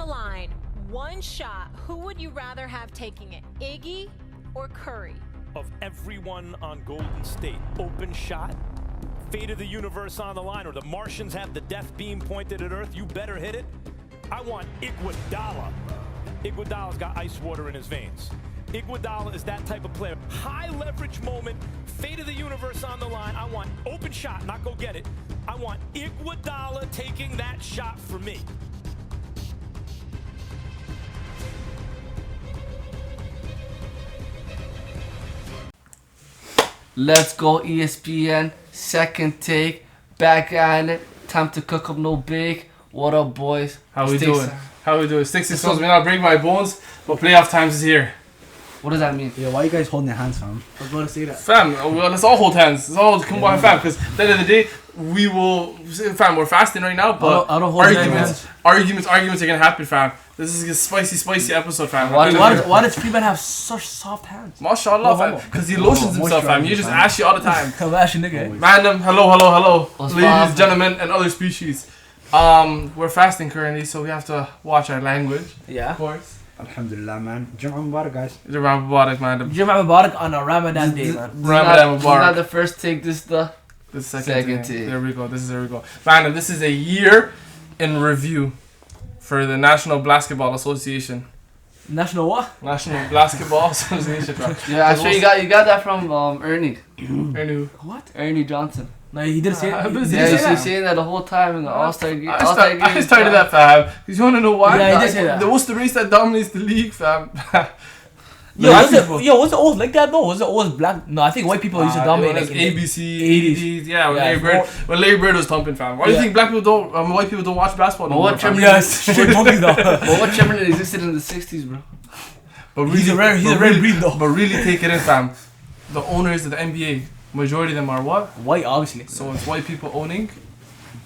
the line. One shot. Who would you rather have taking it, Iggy or Curry? Of everyone on Golden State, open shot, fate of the universe on the line, or the Martians have the death beam pointed at Earth, you better hit it. I want Iguodala. Iguodala's got ice water in his veins. Iguodala is that type of player. High leverage moment, fate of the universe on the line. I want open shot, not go get it. I want Iguodala taking that shot for me. Let's go ESPN, second take, back at it, time to cook up no bake. What up, boys? How we doing? How we doing? 60 stones may not break my bones, but playoff times is here. What does that mean? Yeah, why are you guys holding your hands, fam? I was going to say that. Fam, well, let's all hold hands. Let's all come on, fam, because at the end of the day, we will... Fam, we're fasting right now, but I don't hold arguments are going to happen, fam. This is a spicy episode, fam. Why does Freeman have such soft hands? Mashallah, fam. Because he lotions himself, fam. You just ashy all the time. Come ashy, nigga. Man, hello. What's Ladies, poppin'? gentlemen, and other species. We're fasting currently, so we have to watch our language. Yeah. Of course. Alhamdulillah, man. Jum'ah Mubarak, guys. Jum'ah Mubarak, man. Jum'ah Mubarak on a Ramadan day, man. Ramadan This is not Mubarak. the first take, this is the The second take. There we go. There we go. Man, this is a year in review for the National Basketball Association. National what? National Basketball Association. Yeah, I'm sure you got that from Ernie. What? Ernie Johnson. No, he didn't say it. Yeah, you see saying that the whole time in the All-Star game. I started that, fam. Because you want to know why? Yeah, he did say that. What's the race that dominates the league, fam? Was it always like that though? Was it always black? No, I think white people used to dominate. Like Like, ABC, 80s. Yeah, when Larry Bird was thumping, fam. Why do you think white people don't watch basketball no more, fam? yes, straight monkey though. But what champion existed in the 60s, bro? But He's a rare breed though. But really take it in, fam. The owners of the NBA, majority of them are what? White, obviously. So it's white people owning.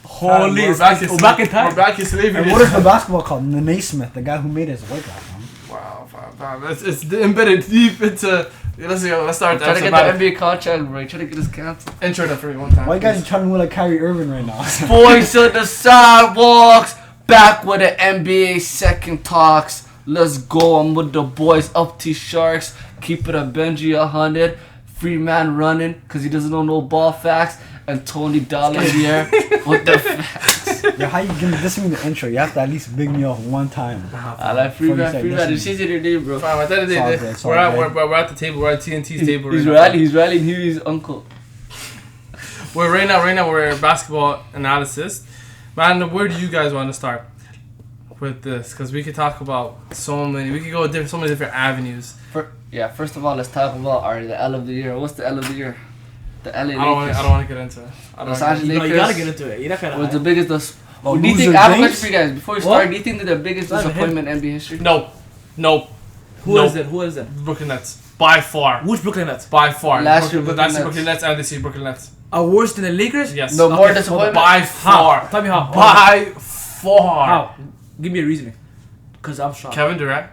Holy, we're back in time. We're back in slavery. And what is the basketball called? Naismith, the guy who made it, is a white guy, fam. Wow, fam. It's embedded deep into. Let's start. Trying to get the NBA contract, bro. Trying to get his canceled. Intro that for me one time. Why you guys are trying to move like Kyrie Irving right now? Boys of the sidewalks, back with the NBA second talks. Let's go. I'm with the boys, up to Sharks. Keep it a Benji 100. Free man running because he doesn't know no ball facts. And Tony Dollar here with the facts. Yeah, how you gonna this me the intro? You have to at least big me off one time. I like free man. It's easy to do, bro. Fam, at the end of the day, we're at the table. We're at TNT's table. He's right rallying. He's rallying. He's his uncle. We're right now we're basketball analysis. Man, where do you guys want to start with this? Because we could talk about so many different avenues. First of all, let's talk about the L of the year. What's the L of the year? The LA Lakers. I don't want to get into it. Los Angeles Lakers. You gotta get into it. You're not gonna. Was the biggest. Do you loser think? I have a question James? for you guys. Before we start, do you think they're the biggest disappointment in NBA history? No. Who is it? Brooklyn Nets. By far. Which Brooklyn Nets? By far. Last year Brooklyn Nets and this year Brooklyn Nets. Are worse than the Lakers? Yes. No more disappointment. By far. Tell me how. By far. How? Give me a reasoning. Cause I'm shocked. Kevin Durant,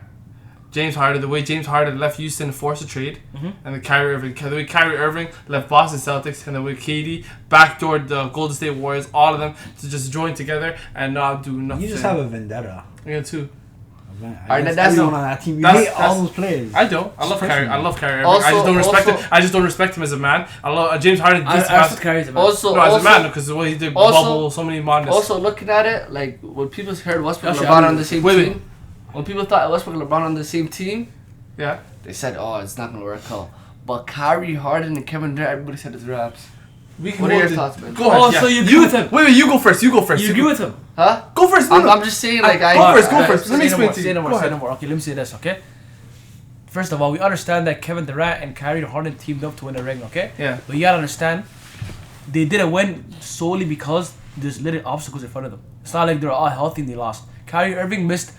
James Harden, the way James Harden left Houston to force a trade, and the way Kyrie Irving left Boston Celtics, and the way KD backdoored the Golden State Warriors, all of them to just join together and not do nothing. You just have a vendetta. Yeah, too. That's everyone on that team. You hate all those players. I don't. I love Kyrie. I love Kyrie Irving. Also- I just don't respect also- him. I just don't respect him as a man. I love James Harden. I respect Kyrie's a man. Also, No, as a man, because the way he did bubble so many madness. Also, looking at it, like when people heard Westbrook and Actually, LeBron on the same wait. team, when people thought Westbrook and LeBron on the same team, Yeah. they said, "Oh, it's not gonna work out." But Kyrie, Harden, and Kevin Durant, everybody said it's raps. What are your thoughts, man? Go ahead. Oh, so you agree with him? Wait, you go first. You go first. You agree with him? Huh? Go first. I'm just saying, like Go first. Let me explain to you. Say no Go more. Say ahead. no more. Okay, let me say this. Okay. First of all, we understand that Kevin Durant and Kyrie Harden teamed up to win a ring. Okay. Yeah. But you gotta understand, they didn't win solely because there's little obstacles in front of them. It's not like they're all healthy and they lost. Kyrie Irving missed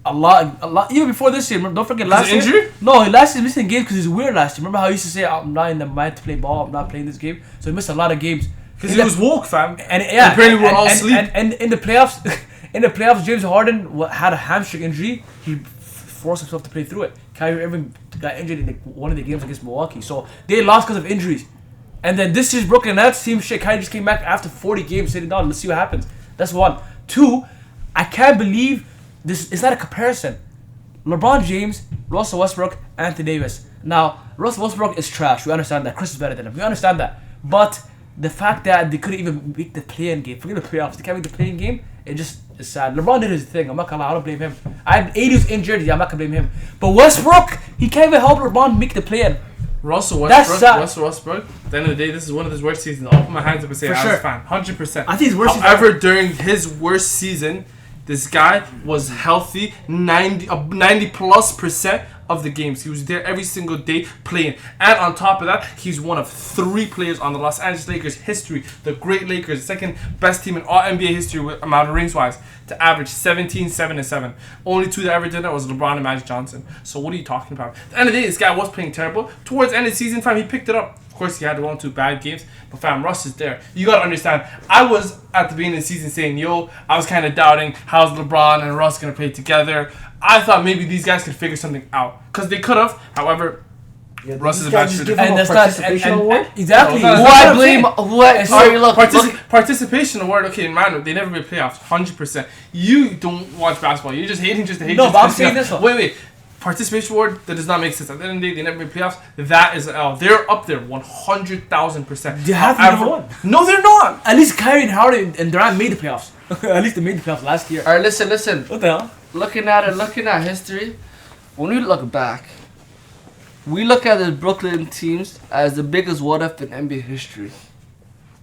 a lot. Even before this year. Remember, don't forget last year. Injury? No, last year he missed games because he's weird last year. Remember how he used to say, "I'm not in the mind to play ball. I'm not playing this game." So he missed a lot of games. Because he was woke, fam. And yeah, apparently we're all asleep. And in the playoffs, James Harden had a hamstring injury. He forced himself to play through it. Kyrie Irving got injured in one of the games against Milwaukee, so they lost because of injuries. And then this year's Brooklyn Nets, same shit. Kyrie just came back after 40 games, sitting down. Let's see what happens. That's one. Two, I can't believe this it's not a comparison. LeBron James, Russell Westbrook, Anthony Davis. Now, Russell Westbrook is trash. We understand that. Chris is better than him. We understand that. But the fact that they couldn't even make the play-in game, forget the playoffs, they can't make the play-in game, it just is sad. LeBron did his thing. I'm not gonna lie, I don't blame him. AD was injured, yeah, I'm not gonna blame him. But Westbrook, he can't even help LeBron make the play-in. Russell That's Westbrook. At the end of the day, this is one of his worst seasons. I'll put my hands up and say, For I sure. was a fan, 100%. I think his worst season- However, during his worst season, this guy was healthy 90+% of the games. He was there every single day playing. And on top of that, he's one of 3 players on the Los Angeles Lakers history, the great Lakers, second best team in all NBA history with amount of rings wise, to average 17, 7, and 7. Only 2 that ever did that was LeBron and Magic Johnson. So what are you talking about? At the end of the day, this guy was playing terrible. Towards the end of the season, fam, he picked it up. Of course, he had 1 or 2 bad games, but fam, Russ is there. You gotta understand, I was at the beginning of the season saying, yo, I was kind of doubting, how's LeBron and Russ gonna play together? I thought maybe these guys could figure something out. Because they could have, however, Russ is a bad shooter. And that's participation award? Exactly. No, Who I blame? What? Sorry, look. Participation award, okay, man, they never made playoffs, 100%. You don't watch basketball, you're just hating just to hate. No, just but I'm to saying hate. this one. Wait. Participation award, that does not make sense. At the end of the day, they never made playoffs. That is an L. They're up there 100,000%. They have to be number 1. No, they're not. At least Kyrie and Harden and Durant made the playoffs. At least they made the playoffs last year. Alright, listen. What the hell? Looking at history, when we look back, we look at the Brooklyn teams as the biggest what if in NBA history.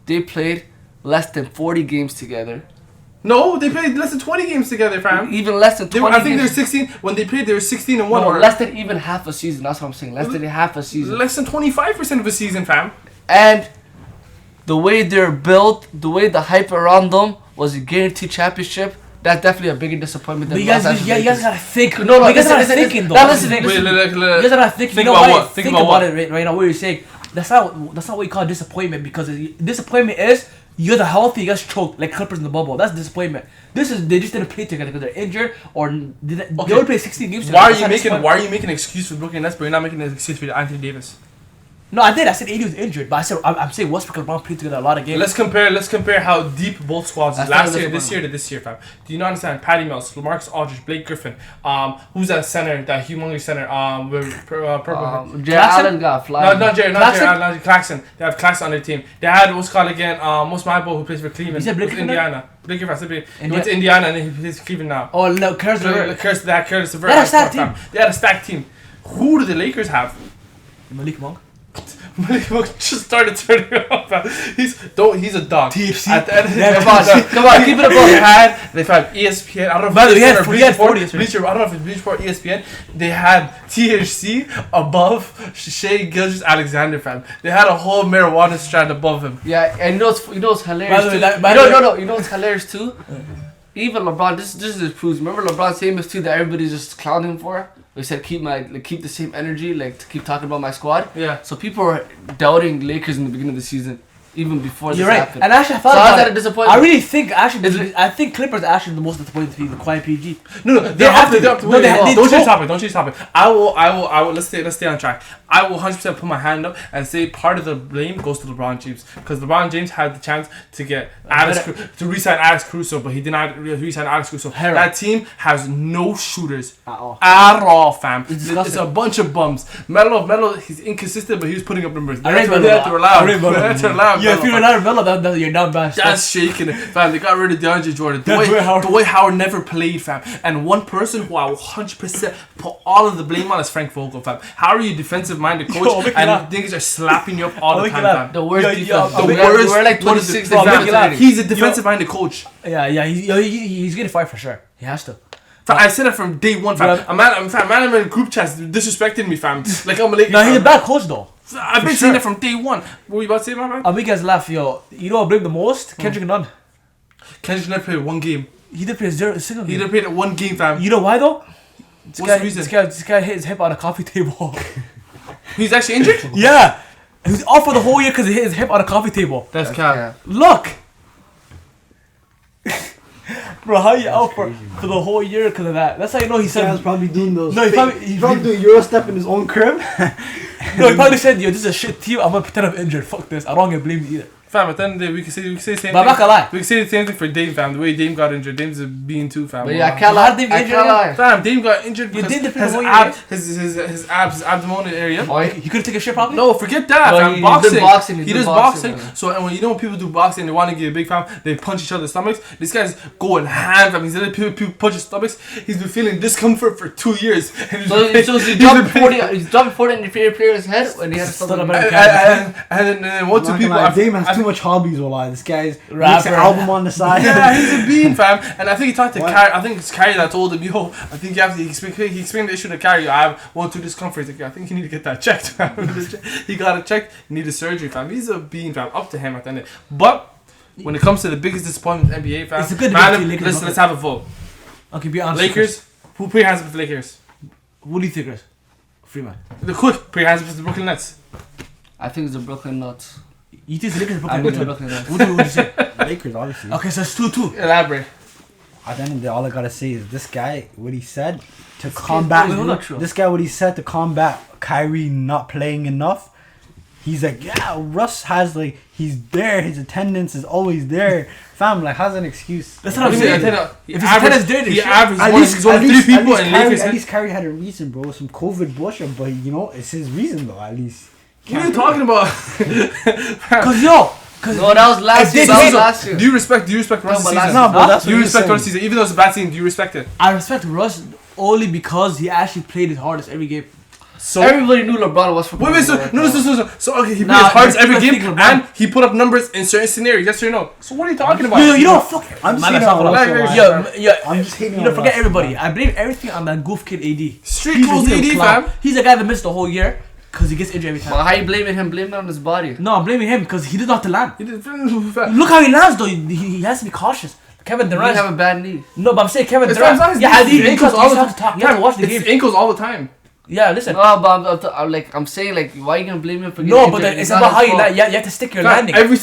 They played less than 40 games together. No, they played less than 20 games together, fam. Even less than 20 I think games. they're 16. When they played, they were 16 and 1. No, or less than even half a season. That's what I'm saying. Less than half a season. less than 25% of a season, fam. And the way they're built, the way the hype around them was a guaranteed championship. That's definitely a bigger disappointment than But you guys gotta think. No, you guys listen, gotta thinking though. Now listen. You guys gotta think. Think you know about why? what? Think Think about about what? it right now. What you're saying. That's not what you call disappointment, because disappointment is you're the healthy, you guys choked like Clippers in the bubble. That's disappointment. This is they just didn't play together because they're injured or they only play 16 games together. Why That's not disappointment. are you making an excuse for Brooklyn Nets, but you're not making an excuse for Anthony Davis? No, I did. I said AD was injured, but I'm saying Westbrook and LeBron played together a lot of games. Let's compare how deep both squads is That's last not year, a this year to this year, fam. Do you not understand? Patty Mills, LaMarcus Aldridge, Blake Griffin, who's that center, that humongous center, purple. Jay Allen got fly. Not Jerry Claxton? Allen, Claxton. They have Claxton on their team. They had what's called again, most my boy who plays for Cleveland. You said Blake with Griffin? Indiana. Blake Griffin, I said Blake. He went to Indiana and then he plays for Cleveland now. Oh no, Curtis LeVert. Curtis LeVert. They had a stacked team. They had a stacked team. Who do the Lakers have? Malik Monk. Malik Monk just started turning up. He's a dog. TFC. At the end of the Yeah, day, Come on, keep it above. They've had ESPN. I don't know if By the way, it's we had 40 Bleacher. I don't know if it's Bleacher Report, ESPN. They had THC above Shea Gilgeous-Alexander, fam. They had a whole marijuana strand above him. Yeah, and you know what's hilarious By the way, too? that- You know what's hilarious too? Even LeBron, this just proves. Remember LeBron's famous too that everybody's just clowning him for? He said keep the same energy, like to keep talking about my squad. Yeah. So people were doubting Lakers in the beginning of the season, even before You're this right. happened. And actually, I So thought how's about that a it. disappointment? I really think Is it- I think Clippers are actually the most disappointing team, the quiet PG. No, they're have up to- to no, they- wait, they don't change told- topic. Don't change topic. I will. Let's stay on track. I will 100% put my hand up and say part of the blame goes to LeBron James, because LeBron James had the chance to get to re-sign Alex Caruso, but he did not re-sign Alex Caruso. Hero. That team has no shooters At all. at all, fam. It's nothing. a bunch of bums. Melo, he's inconsistent, but he was putting up numbers. I read They had Melo. to rely on. I read Melo. They had to rely on Yeah, if Melo, you're fam. not Melo, you're down bad. That's shaking it, fam. They got rid of DeAndre Jordan. Dwight Dwight Howard never played, fam. And one person who I will 100% put all of the blame on is Frank Vogel, fam. How are you a defensive-minded coach I'll make you and laugh. niggas are slapping you up all I'll the make you time, laugh. fam? The worst Yo, defense. yo, The I'll make- worst. We're like What is 26 Bro, I'll make you defensive laugh. rating. He's a defensive-minded coach. Yeah, he's getting fired for sure. He has to. Fam, I said it from day one, fam. Bro. A man in group chats disrespecting me, fam. Like I'm a Laker. No, he's a fam. bad coach though. I've been for saying sure. it from day one. What were you about to say, my man? I'll make you guys laugh, yo. You know what I blame the most? Kendrick Nunn. Kendrick never played one game. He didn't play a single He game. never played one game, fam. You know why though? What's the reason? This guy hit his hip on a coffee table. He's actually injured? Yeah. He was off for the whole year because he hit his hip on a coffee table. That's Yeah. cap. Look! Bro, how you out for the whole year because of that? That's how you know he This guy's said. probably doing those. No, he's probably doing Eurostep in his own crib. No, he probably said, yo, this is a shit team. I'm gonna pretend I'm injured. Fuck this. I don't get blamed either. Fam, at the end of the day, we can say the same thing. But I'm not gonna lie. We can say the same thing for Dame, fam. The way Dame got injured. Dame's a being too, fam. But yeah, I can't lie. Dame I injured can't lie. Fam, Dame got injured You because did the his whole abs, his abs, his abdominal area. Oh, He couldn't take a shit properly? No, forget that, No, fam. he Boxing. did boxing, he He did does boxing, boxing. man. So, and when you know when people do boxing, they want to get a big fam, they punch each other's stomachs. This guy's going ham, fam. He's letting people punch his stomachs. He's been feeling discomfort for 2 years. And So he's dropping 40. He's dropping 40 in your favorite player's head when he had Still something. a better and then one, two Not people. gonna lie, Dame has too much hobbies, wallah. This guy's makes an Rapper. album on the side. Yeah, he's a bean, fam. And I think he talked to What? Carrie. I think it's Carrie that told him, yo, I think you have to. He explained the issue to Carrie. I have 1 2 discomfort. He's like, I think you need to get that checked, fam. He got it checked. He needed surgery, fam. He's a bean, fam. Up to him at the end. But when it comes to the biggest disappointment in the NBA, fam, It's a good man, debate, Lakers, let's have a vote. Okay, be honest. Lakers. Who put your hands up with the Lakers? What do you think, Chris? Freeman. The quick put your hands up with the Brooklyn Nets. I think it's the Brooklyn Nuts. You think the Lakers are I Brooklyn? mean What the do Brooklyn Nuts. would you say? Lakers, obviously. Okay, so it's 2-2. Elaborate. At the end of the day, all I gotta say is this guy, what he said to combat. wait, hold on. This guy, what he said to combat Kyrie not playing enough. He's like, yeah, Russ has like, he's there. His attendance is always there. Fam, like, has an excuse. That's what I'm What do you mean? saying. He If his averaged- attendance there, they he should. averaged At one, least, he's one of at 3 least, people in Kyrie, Lakers. at least Kyrie had a reason, bro. Some COVID bullshit, but you know, it's his reason though. At least. What are you talking about? Cause No, that was last year. That was last year. Do you respect Russ's but last- season? No, but that's what You he's respect saying. Russ's season, even though it's a bad season. Do you respect it? I respect Russ only because he actually played his hardest every game. So Everybody knew LeBron was from. wait, so okay, he Nah, played his hardest but every let's game, think LeBron. and he put up numbers in certain scenarios. Yes or no? So what are you talking about? You know, fuck. I'm just Man, hating that's on not Russ. what I- wallah. Yeah, I'm just hating You know, on forget Russ, everybody. wallah. I blame everything on that goof kid AD. Street He's a goals little AD, clown. fam. He's the guy that missed the whole year because he gets injured every But time. how you blaming him? Blaming on his body. No, I'm blaming him because he does not have to land. He did- Look how he lands though. He has to be cautious. Kevin He Durant. have a bad knee. No, but I'm saying Kevin It's Durant. not his Yeah, knees, I it's need ankles because all you the have to talk. You have to watch the It's game. ankles all the time. Yeah, listen. No, but I'm saying like, why you gonna blame him for? No, getting but injured? it's not about his how you fault. land. You have to stick your Fam, landing. every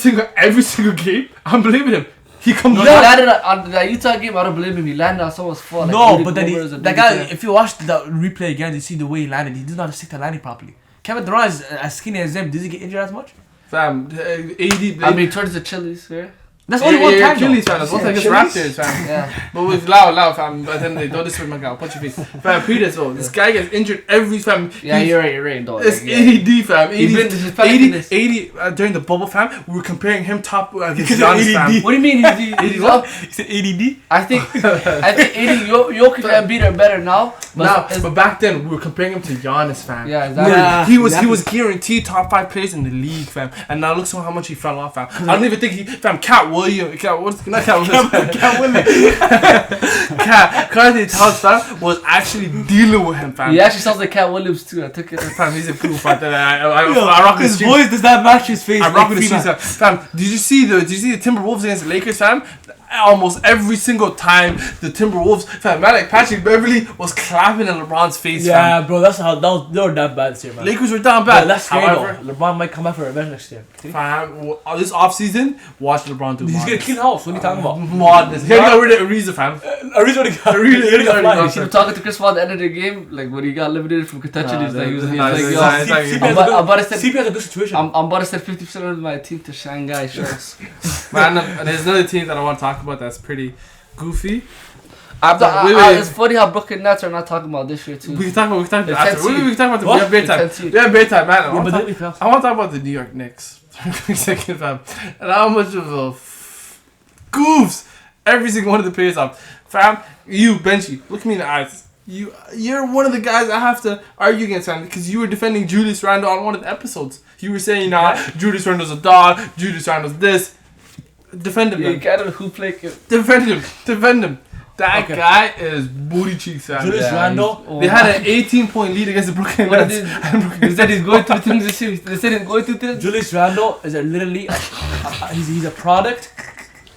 single game, I'm blaming him. He comes No, back. he landed on the Utah game. I don't blame him. He landed on someone's fault. Like, No, Rudy but then Gobert is a that big guy, player. if you watch the replay again, you see the way he landed. He did not stick to landing properly. Kevin Durant is as skinny as him. Does he get injured as much? Fam, AD. I mean, towards the Chili's here. That's only one time. Achilles, though. fam. That's one time against Achilles? Raptors, fam. Yeah. But with loud, fam. But then they don't disrespect my guy. I'll punch your face. Fam, Peters, though. This guy gets injured every fam. Yeah, He's- you're right, dog. It's Like, yeah. AD, fam. He's been 80, disrespecting 80 during the bubble, fam. We were comparing him top against Because of Giannis, fam. AD. What do you mean? He's what? up? He said ADD. I think Jokic and Embiid are better now. But back then we were comparing him to Giannis, fam. Yeah, exactly. Yeah. He was Exactly. guaranteed top 5 players in the league, fam. And now look how much he fell off, fam. I don't even think Cat Williams, not Cat Williams, Cat Williams. Carly Towns, fam, was actually dealing with him, fam. He actually sounds like Cat Williams too. I took it. Fam, he's a cool fam. I rock his His stream. voice does not match his face. I rock like with the Freeman. streets, fam. Did you see the Timberwolves against the Lakers, fam? Almost every single time the Timberwolves, fam, man, like Patrick Beverly was clapping in LeBron's face, Yeah, fam. bro, that's how they were that bad this year, man. Lakers were down Bro, bad. that's scary However, though. LeBron might come back for revenge next year. fam, this offseason, watch LeBron do He's gonna madness. clean house. What are you talking about? Madness. He got rid of Ariza, fam. I really want to go. Really got You see him talking to Chris Paul at the end of the game, like when he got eliminated from contention. He's like, he was nah, like, nah, yo, nah, nah, I'm about to send. CP has a good situation. I'm about to send 50% of my team to Shanghai Sharks. Man, and there's another team that I want to talk about that's pretty goofy. Wait. It's funny how Brooklyn Nets are not talking about this year too. We can talk about The after. 10th We can talk about the What? we have bear The time. 10th seed. We have bear time, man. Yeah, but then we fell. I want to talk about the New York Knicks. Second, fam. And how much of a goofs every single one of the players have. Fam, you, Benchy, look me in the eyes. You're one of the guys I have to argue against, fam, because you were defending Julius Randle on one of the episodes. You were saying, nah, Julius Randle's a dog, Julius Randle's this. Defend him, You man. can't know who played. Defend him. That Okay. guy is booty cheeks, fam. Julius Yeah, Randle. They had an 18-point lead against the Brooklyn What Nets. They said he's going through things this year. They said he's going through things. Julius Randle is literally he's a product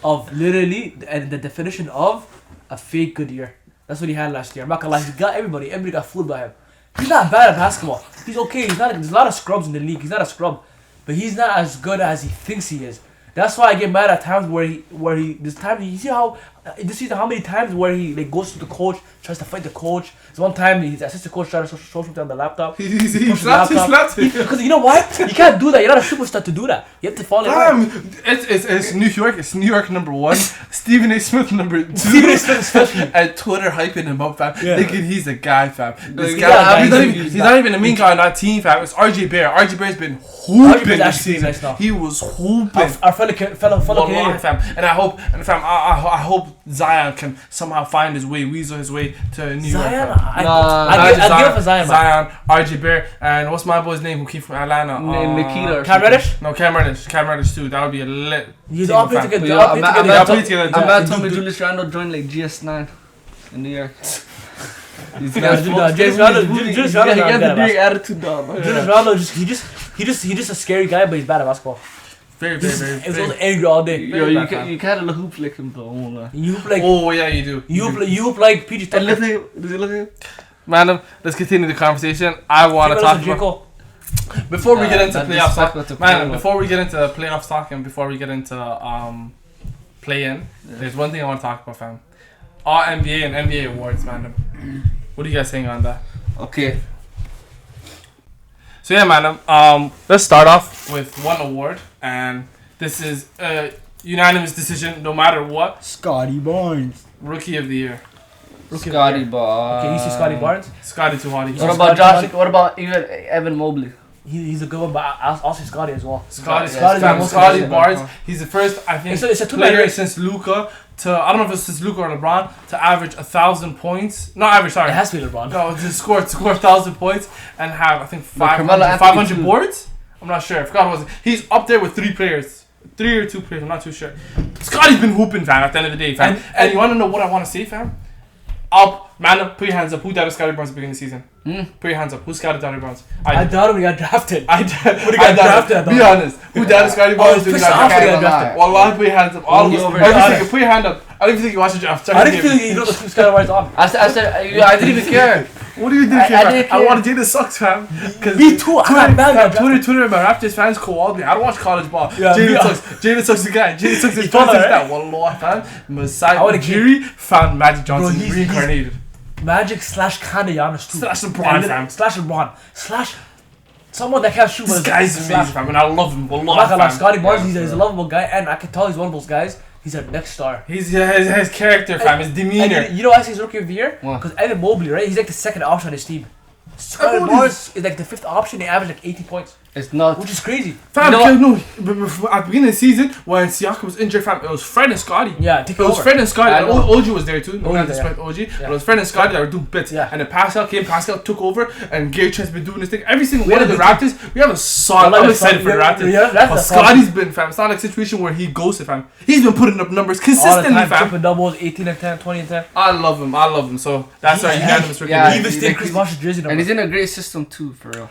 of literally and the definition of a fake good year. That's what he had last year. I'm not gonna lie, he got everybody got fooled by him. He's not bad at basketball. He's okay. There's a lot of scrubs in the league. He's not a scrub, but he's not as good as he thinks he is. That's why I get mad at times where he there's times you see how this season, how many times where he like goes to the coach, tries to fight the coach. There's one time his assistant coach tried to show something on the laptop. He slapped him. Because you know what? You can't do that. You're not a superstar to do that. You have to fall in line. It's New York. It's New York number 1. Stephen A. Smith number 2. Stephen A. Smith especially. And Twitter hyping him up, fam. Yeah. Thinking he's a guy, fam. This Yeah, guy, guy, he's not even a mean guy on that team, fam. It's RJ Bear. RJ Bear's been hooping this actually season. nice now. He was hooping. Our fellow Canadian. Fam. And I hope Zion can somehow find his way, weasel his way to New York. Zion? fam. I'd give it for Zion, man. Zion, RJ Bear, and what's my boy's name who came from Atlanta? Nikita or Cam Reddish? No, Cam Reddish too. That would be a lit. You team, all play fam. together. Yo, They all play I'm together. about play together. I'm about to tell Yeah. me Julius Randle joined like GS9 in New York. These Yeah, guys, James Randle. Julius Randle. he got the Julius big attitude, dog. Randle. He's just a scary guy, but he's bad at basketball. Very. It was also angry all day. Yo, you can't hoop like him, though. I won't lie. You hoop like Oh yeah, you do. you hoop like PG And look Tucker. at him. Does he look at him? Madam, let's continue the conversation. I want to talk about before we get into That playoffs talk. disrespect with the Man, playoff. before we get into playoffs talk and before we get into play-in, there's one thing I want to talk about, fam. All NBA and NBA awards, man. What are you guys saying on that? Okay. So yeah, man. Let's start off with one award, and this is a unanimous decision, no matter what. Scotty Barnes. Rookie of the year, Scotty Barnes. Okay, you see Scotty Barnes? Scotty Tuhati. What about Josh? What about even Evan Mobley? He's a good one, but I'll say Scotty as well. Scotty Scotty's the most Scotty consistent. Barnes. He's the first, I think, It's a two-man player race. since Luka to, I don't know if it's since Luka or LeBron, to average 1,000 points. Not average, sorry. It has to be LeBron. No, to score 1,000 points and have, I think, Carmelo 500, Anthony 500 too. boards. I'm not sure. I forgot what it was. He's up there with 3 players. 3 or 2 players. I'm not too sure. Scotty's been hooping, fam. At the end of the day, fam. And you want to know what I want to say, fam? Put your hands up. Who doubted Scotty Barnes at the beginning of the season? Put your hands up. Who scouted Scotty Barnes? I doubt him. He got drafted. I When he got drafted, Be honest. Who doubted Scotty Barnes? pissed Got off when he got drafted? drafted. Wallahi, put your hands up. All of us. over Every put your hand up. I don't even think you watched the draft. I didn't feel you know the team Scotty Barnes on. I said, I didn't even care. What do you do? I didn't I care. want to do this sucks, fam. Me too. I got bad. Twitter, my Raptors fans called me. I don't watch college ball. Yeah, Jalen sucks the guy. Jalen sucks the taller, that. Wallah, fam. Masai I wanna Ujiri found Magic Johnson he's- reincarnated. Magic slash kinda Giannis too. Slash LeBron, And fam. Slash LeBron. Slash someone that can't shoot. This but guy's slash- amazing, fam, and I love him. I'm Wallah, not gonna lie, fam. Scotty Barnes, he's a lovable guy, and I can tell he's one of those guys. He's a next star. His character, fam, his demeanor. And you know why I say he's rookie of the year? What? Because Evan Mobley, right? He's like the second option on his team. Scotty Everyone Barnes is like the 5th option. They average like 80 points, It's not. which is crazy. Fam, You know because no, at the beginning of the season, when Siakam was injured, fam, it was Fred and Scotty. Yeah, take It was over. Fred and Scotty. I And know. OG was there too. No OG, one disrespect OG. But it was Fred and Scotty that were doing bits. Yeah. And then Pascal came. Pascal took over. And Gary Trent's been doing this thing. Every single We one of have the a Raptors, we have a solid. Yeah, I'm like excited a for the solid- Raptors. yeah, that's but a solid- Scotty's been, fam. It's not like a situation where he ghosted, fam. He's been putting up numbers All the consistently, time, fam. triple doubles, 18 and 10, 20 and 10. I love him. So that's our unanimous rookie. yeah, He even he- stayed he- Chris Bosh's jersey And number. he's in a great system too, for real.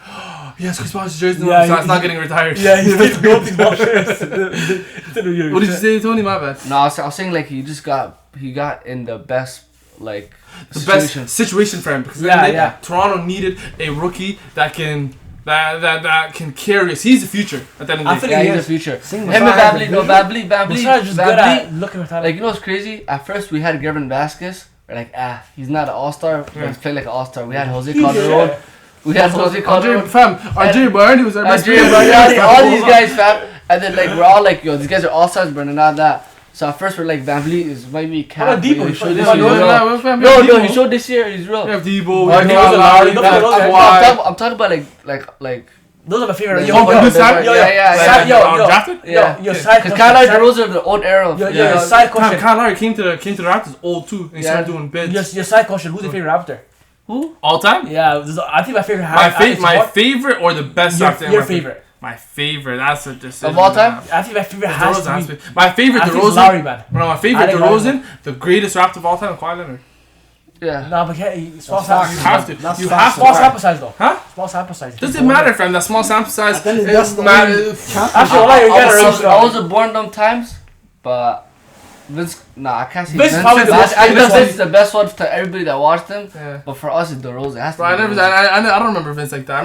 Yes, Chris Bosh's jersey. Yeah, so it's he- not getting retired. Yeah, he stayed gold Chris Bosh shirts. What did you say, Tony? My bad. No, I was saying like he got in the best like The situation. best situation for him because Yeah. Toronto needed a rookie that can carry us. He's the future at the end I of the feel day. like Yeah, he he's the is. future. Same Him with and Zion. Babley, no Babley. Masai is just good at looking for talent. Like you know what's crazy? At first we had Gavin Vasquez. We're like, he's not an all-star, but he's playing like an all-star. We had Jose Calderon. Yeah. We had Jose Calderon. Fam, RJ Barney was our best Nigeria, player. all these guys, fam. And then like we're all like, yo, these guys are all-stars, but they're not that. So at first we're like, Van Vliet is maybe How about cap. Debo? He showed this How year. about he's Debo? real. No, he showed this year. He's real. We have Debo. Oh, We have Debo's a Lowry. Kawhi. I'm talking about like. Those are my favorite. Like, Yo, yo, yo, Sam- yo, yeah, yo, yo, Drafted? yo, side Because question, Kyle side- DeRozan are the old era. Of, Yo, side Fam, question. Kyle Lowry came to the Raptors old too. And he started doing bids. Your side question. Who's your favorite Raptor? Who? All time? Yeah, I think my favorite. My favorite or the best Raptor? Your favorite. My favorite. That's a decision. Of all time? I think my favorite has DeRozan has to to be. be. My favorite I think it's DeRozan. Lowry, man. No, my I favorite think DeRozan, the greatest Raptor of all time, Kawhi Leonard. Yeah. No, but small facts. You sample. have to. That's You facts. have Small to. sample size though. Huh? Small sample size. Doesn't matter, fam. That small sample size. Then that's It the matter. only champion. Actually, well, you I get was, it. I wasn't born them times, but Vince, nah, I can't say Vince Vince. probably the best- I know Vince Vince is the best one to everybody that watched him. Yeah. But for us, it's DeRozan. It has to Bro, be I DeRozan. don't remember Vince like that.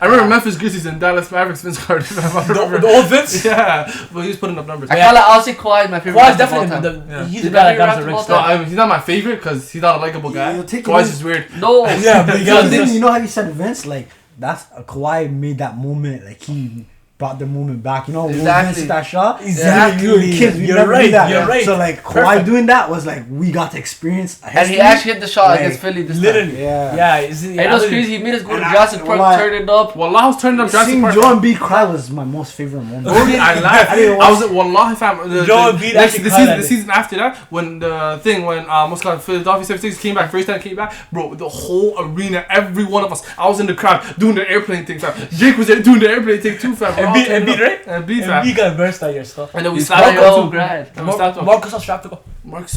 I remember Memphis Grizzlies and Dallas Mavericks Vince Carter. The old Vince. Yeah, but he was putting up numbers. I can't lie, I'll say Kawhi is my favorite. Kawhi's rapper of all definitely time. Yeah. he's He's the guy that my got us the favorite rings. rapper of all No, he's not my favorite because he's not a likable guy. You'll take Kawhi's him- just weird. No. Yeah, but you So got then, this. you know how you said Vince, like that's Kawhi made that moment, like he brought the moment back. You know, when Exactly. Vince hit that shot. Exactly. Kids, we You're never right, do that. you're right. So like Kawhi Perfect. doing that was like we got to experience. A And he history. actually hit the shot Like, against Philly this time. Literally. Yeah. Yeah. Is it, And it was crazy. He made us go to And I- Jurassic Park, well, turn it up. Wallah, I was turning up Jurassic Seeing Park. Joel Embiid cry was my most favorite moment. I laughed. I didn't I was watch- at Wallahi fam. Joel Embiid actually the cried season, at the it. season after that, when what's called Philadelphia 76 came back, first time came back, bro, the whole arena, every one of us, I was in the crowd doing the airplane thing, fam. Jake was there doing the airplane thing too, fam. We're all turning Embiid, up. right? Embiid, fam. Embiid got burst out your stuff. And then we He's slapped probably him all too. grand. And we slapped him. Marcus was strapped to go. Marcus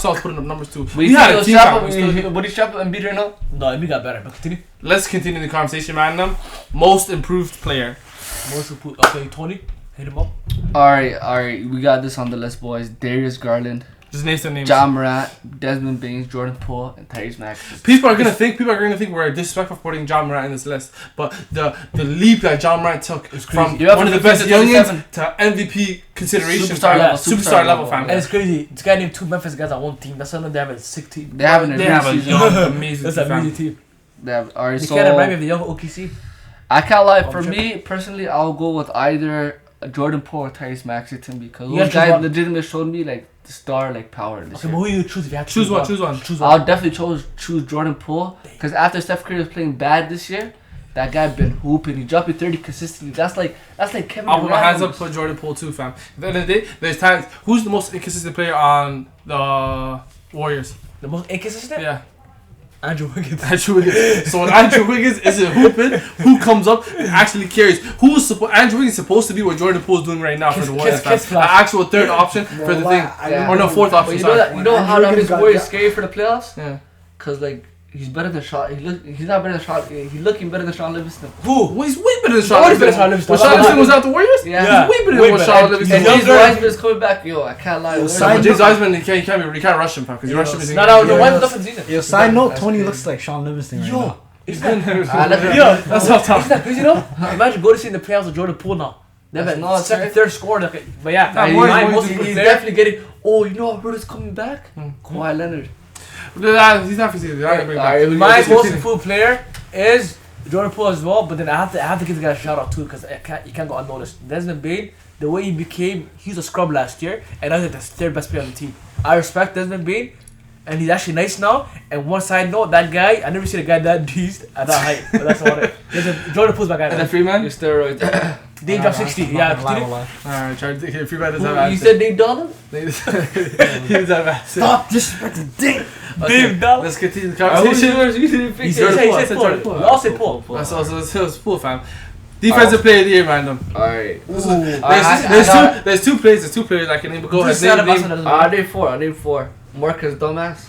was putting up numbers too. But We you had think a he'll team, strap fam. up, We still- would he strap up Embiid right now? No, Embiid got better. But continue. Let's continue the conversation, man. Most improved player. Okay, Tony, hit him up. Alright, we got this on the list, boys. Darius Garland, Just name some names. Ja Morant, Desmond Baines, Jordan Poole, and Tyrese Maxey. People are gonna think we're disrespectful for putting John Morant in this list, but the leap that John Morant took from You have one of to the best 50 to youngins 27. to MVP consideration, Superstar fam. level, superstar level, fam. And it's crazy. This guy named two Memphis guys on one team. That's why they have a sick team. They have an They have a amazing young, season. amazing That's team, an fam. amazing team. Alright, They so can't remind me of the young OKC. I can't lie. Oh, For sure. me personally, I'll go with either Jordan Poole or Tyrese Maxey because You gotta those choose guys one. legitimately showed me like the star like power this Okay, but year. who you choose if you have to Choose one. Choose one. Choose one. I'll definitely choose Jordan Poole because after Steph Curry was playing bad this year, that guy been hooping. He dropping 30 consistently. That's like Kevin I'll put my Durant hands up numbers. for Jordan Poole too, fam. At the end of the day, there's times. Who's the most inconsistent player on the Warriors? The most inconsistent? Yeah. Andrew Wiggins. Andrew Wiggins. So when Andrew Wiggins isn't hooping, who comes up and actually carries? Andrew Wiggins supposed to be what Jordan Poole is doing right now for the Warriors, fam. kiss An flash. actual third option for the Well, thing. Yeah. Or no, fourth But option, you know sorry. that how that Wiggins makes got Warriors that- scary for the playoffs? Yeah. Cause like he's better than Sean. He's not better than Sean. He's looking better than Sean Livingston. Who? Well, he's way better than Sean Always better Livingston. than Sean Livingston. When Sean Livingston was out the Warriors, Yeah. he's way better Way than what better. Sean And Livingston And he's was. James younger. Wiseman is coming back. Yo, I can't lie. Side James note- Wiseman, you can't rush him, fam, because you rush him. he's No, gonna- the Yeah. one stuff in the season. Yo, side note, That's Tony crazy. looks like Sean Livingston right Yo, now. is that? Yeah. That's off top. Isn't that crazy though? Imagine go to see in the playoffs with Jordan Poole now. They've That's had nuts, second, right? third score. But yeah, Nah, my most he's improved player. definitely getting. Oh, you know what? Who's coming back? Kawhi Leonard. He's not for Alright, My most improved player is Jordan Poole as well, but then I have to give the guy a shout out too because you can't go unnoticed. Desmond Bain, the way he was a scrub last year, and I think the third best player on the team. I respect Desmond Bain, and he's actually nice now. And one side note, that guy, I never seen a guy that decent at that height. But that's about it. Jordan Poole's my guy. And the man. Freeman? Your steroids. They dropped 60. Yeah, continue. Alright, try to think if you guys Who, have you said Nate Donovan? He does have access. Stop disrespecting Dink. Dave Dallas. Let's continue the Who's conversation. yours? You didn't pick He it. said Jordan Paul. Poole. We all say Paul. That's also it's Poole, fam. Defensive player of the year, random. Alright. There's two players I can name. But go ahead. Name. I need four. Marcus Dumbass.